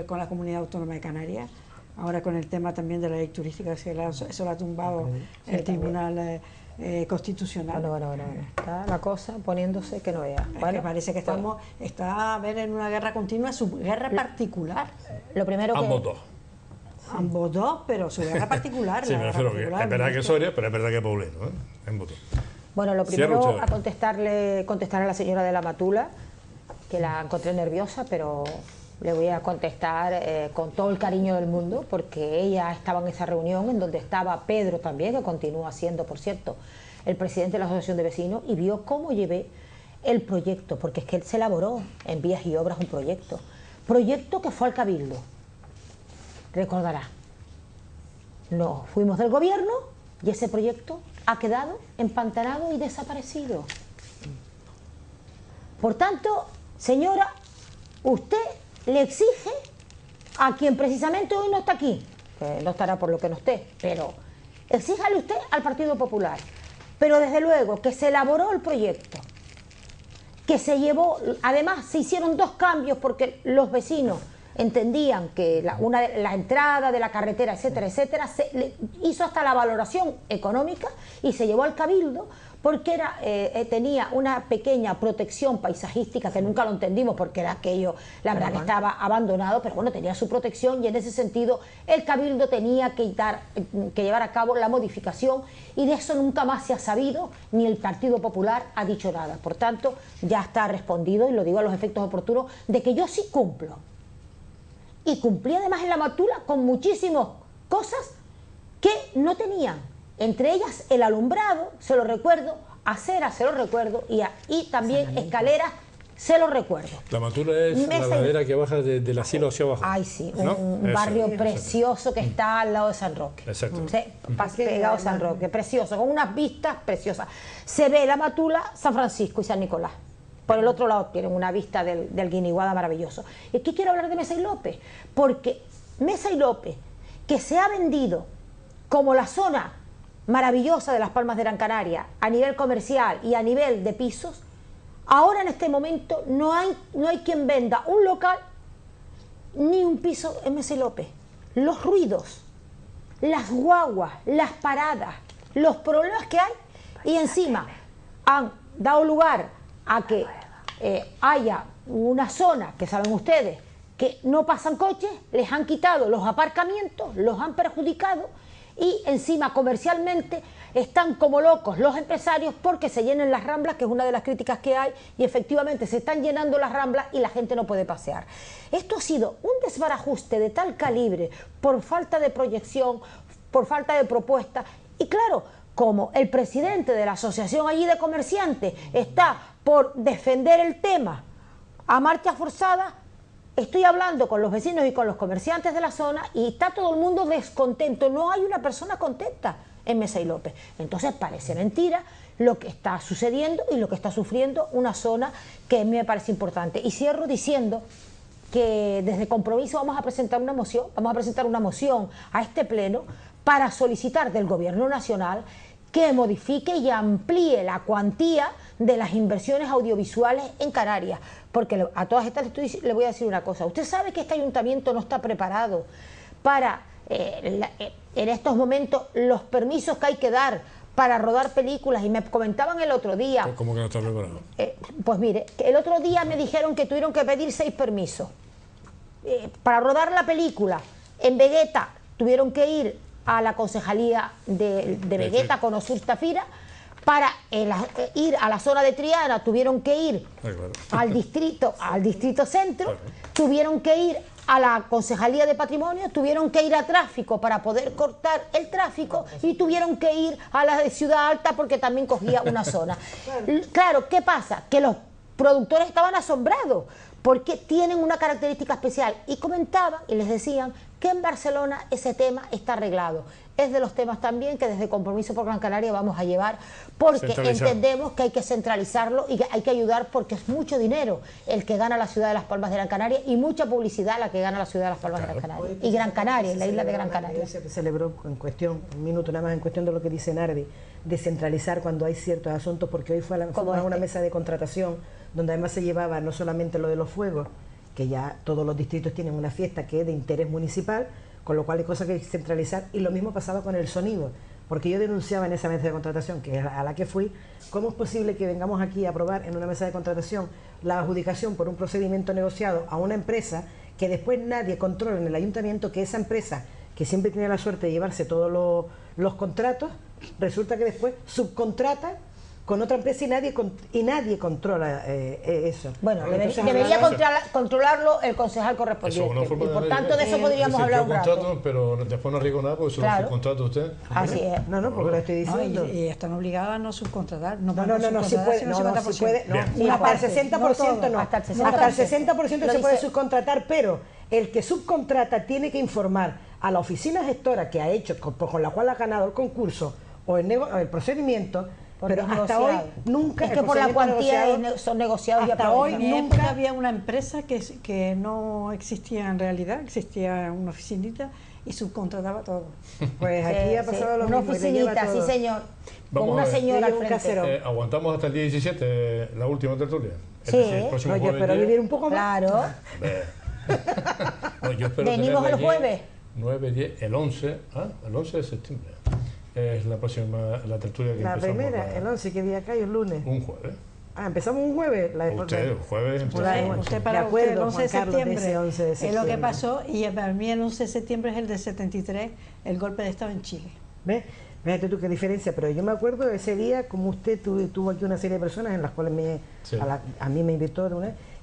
con la Comunidad Autónoma de Canarias, ahora con el tema también de la ley turística, eso lo ha tumbado el Tribunal Constitucional. Bueno. Está la cosa poniéndose que no vea. Bueno, parece que está a ver en una guerra continua, su guerra particular. Lo primero que... Ambos dos, pero su guerra particular. Sí, me refiero que es verdad que Soria, pero es verdad que Paulino, ambos dos. Bueno, lo primero a contestar a la señora de la Matula, que la encontré nerviosa, pero le voy a contestar con todo el cariño del mundo, porque ella estaba en esa reunión en donde estaba Pedro también, que continúa siendo, por cierto, el presidente de la Asociación de Vecinos, y vio cómo llevé el proyecto, porque es que él se elaboró en Vías y Obras un proyecto que fue al Cabildo, recordará. Nos fuimos del gobierno y ese proyecto ha quedado empantanado y desaparecido. Por tanto, señora, usted le exige a quien precisamente hoy no está aquí, que no estará por lo que no esté, pero exíjale usted al Partido Popular. Pero desde luego que se elaboró el proyecto, que se llevó, además se hicieron 2 cambios porque los vecinos entendían que la entrada de la carretera, etcétera, se hizo hasta la valoración económica y se llevó al Cabildo, porque tenía una pequeña protección paisajística que nunca lo entendimos, porque era aquello, la verdad, que estaba abandonado, pero bueno, tenía su protección, y en ese sentido el Cabildo tenía que llevar a cabo la modificación, y de eso nunca más se ha sabido, ni el Partido Popular ha dicho nada. Por tanto, ya está respondido, y lo digo a los efectos oportunos, de que yo sí cumplo. Y cumplí además en la Matula con muchísimas cosas que no tenían, entre ellas el alumbrado, se lo recuerdo, aceras, se lo recuerdo, y también escaleras, se lo recuerdo. La Matula es la ladera que baja del asilo hacia abajo. Ay, sí, ¿no? un barrio precioso que está al lado de San Roque. Exacto. Pegado a San Roque, precioso, con unas vistas preciosas. Se ve la Matula, San Francisco y San Nicolás. Por el otro lado tienen una vista del Guiniguada maravilloso. Y aquí quiero hablar de Mesa y López, porque Mesa y López, que se ha vendido como la zona maravillosa de Las Palmas de Gran Canaria a nivel comercial y a nivel de pisos, ahora en este momento no hay quien venda un local ni un piso en Mesa y López. Los ruidos, las guaguas, las paradas, los problemas que hay, y encima han dado lugar a que haya una zona, que saben ustedes, que no pasan coches, les han quitado los aparcamientos, los han perjudicado, y encima comercialmente están como locos los empresarios porque se llenen las ramblas, que es una de las críticas que hay, y efectivamente se están llenando las ramblas y la gente no puede pasear. Esto ha sido un desbarajuste de tal calibre por falta de proyección, por falta de propuesta, y claro, como el presidente de la asociación allí de comerciantes está por defender el tema a marcha forzada, estoy hablando con los vecinos y con los comerciantes de la zona y está todo el mundo descontento, no hay una persona contenta en Mesa y López. Entonces parece mentira lo que está sucediendo y lo que está sufriendo una zona que a mí me parece importante. Y cierro diciendo que desde Compromiso vamos a presentar una moción a este pleno para solicitar del Gobierno Nacional que modifique y amplíe la cuantía de las inversiones audiovisuales en Canarias, porque a todas estas le voy a decir una cosa. Usted sabe que este ayuntamiento no está preparado para, en estos momentos, los permisos que hay que dar para rodar películas, y me comentaban el otro día... ¿Cómo que no está preparado? Pues mire, el otro día me dijeron que tuvieron que pedir 6 permisos. Para rodar la película en Vegueta tuvieron que ir a la concejalía de Vegueta con Osur Tafira. Para ir a la zona de Triana tuvieron que ir al distrito centro, tuvieron que ir a la Concejalía de Patrimonio, tuvieron que ir a tráfico para poder cortar el tráfico y tuvieron que ir a la de Ciudad Alta porque también cogía una zona. Claro, ¿qué pasa? Que los productores estaban asombrados porque tienen una característica especial y comentaban y les decían que en Barcelona ese tema está arreglado. Es de los temas también que desde Compromiso por Gran Canaria vamos a llevar, porque entendemos que hay que centralizarlo y que hay que ayudar, porque es mucho dinero el que gana la ciudad de Las Palmas de Gran Canaria y mucha publicidad la que gana la ciudad de Las Palmas de Gran Canaria. Y Gran Canaria, la isla de Gran Canaria. Se celebró en cuestión, un minuto nada más, en cuestión de lo que dice Nardi, descentralizar cuando hay ciertos asuntos, porque hoy fue a una mesa de contratación donde además se llevaba no solamente lo de los fuegos, que ya todos los distritos tienen una fiesta que es de interés municipal, con lo cual hay cosas que hay que centralizar, y lo mismo pasaba con el sonido, porque yo denunciaba en esa mesa de contratación, que es a la que fui, cómo es posible que vengamos aquí a aprobar en una mesa de contratación la adjudicación por un procedimiento negociado a una empresa que después nadie controla en el ayuntamiento, que esa empresa, que siempre tiene la suerte de llevarse todos los contratos, resulta que después subcontrata con otra empresa y nadie controla eso. Bueno, debería controlarlo el concejal correspondiente. Y por tanto de eso podríamos hablar un rato. Pero después no arriesgo nada porque se lo subcontrata usted. Así es. No, porque lo estoy diciendo. Y están obligados a no subcontratar. No, si puede. Hasta el 60% no. Hasta el 60% se puede subcontratar, pero el que subcontrata tiene que informar a la oficina gestora que ha hecho, con la cual ha ganado el concurso o el procedimiento. Pero hasta hoy nunca... Es que por la cuantía son negociados. Hasta hoy nunca había una empresa que no existía en realidad, existía una oficinita y subcontrataba todo. Pues aquí ha pasado lo mismo. Una oficinita, sí señor, con una señora al frente. Aguantamos hasta el día 17, la última tertulia. Sí, yo espero vivir un poco más. Claro. Venimos el jueves. 9, 10, el 11 de septiembre. Es la tertulia que empezamos. La primera, el 11, ¿qué día cae? El lunes. Un jueves. Empezamos un jueves. Usted, el jueves empezamos. Usted para usted el 11 de septiembre es lo que pasó, y para mí el 11 de septiembre es el de 73, el golpe de Estado en Chile. ¿Ves? Fíjate tú qué diferencia, pero yo me acuerdo de ese día, como usted tuvo aquí una serie de personas en las cuales a mí me invitó,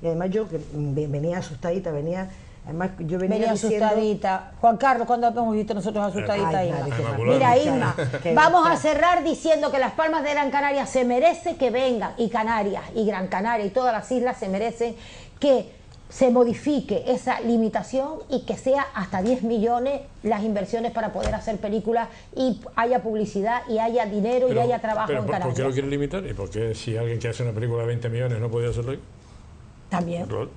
y además yo que venía asustadita, venía Además, yo venía asustadita. Juan Carlos, ¿cuándo hemos visto nosotros asustadita a Irma? Ay, Mira, Irma, vamos a cerrar diciendo que Las Palmas de Gran Canaria se merece que vengan, y Canarias, y Gran Canaria, y todas las islas se merecen que se modifique esa limitación y que sea hasta 10 millones las inversiones para poder hacer películas y haya publicidad y haya dinero y haya trabajo en Canarias. ¿Por qué lo quieren limitar? ¿Y por qué si alguien que hace una película de 20 millones no podía hacerlo ahí? También. Puesto,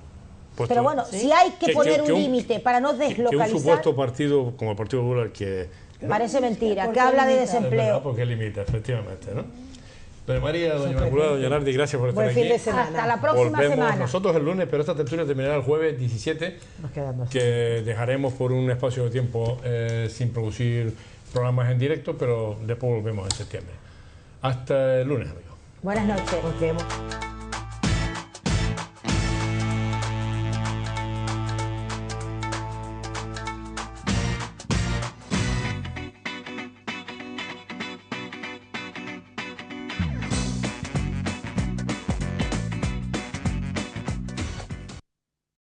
pero bueno, si hay que poner un límite para no deslocalizar... Que un supuesto partido como el Partido Popular que... Parece mentira, que habla de desempleo. Porque limita, efectivamente, ¿no? Doña María, doña Inmaculada, doña Nardi, gracias por estar aquí. Buen fin de semana. Hasta la próxima semana. Nosotros el lunes, pero esta tertulia terminará el jueves 17, que dejaremos por un espacio de tiempo sin producir programas en directo, pero después volvemos en septiembre. Hasta el lunes, amigos. Buenas noches. Nos vemos.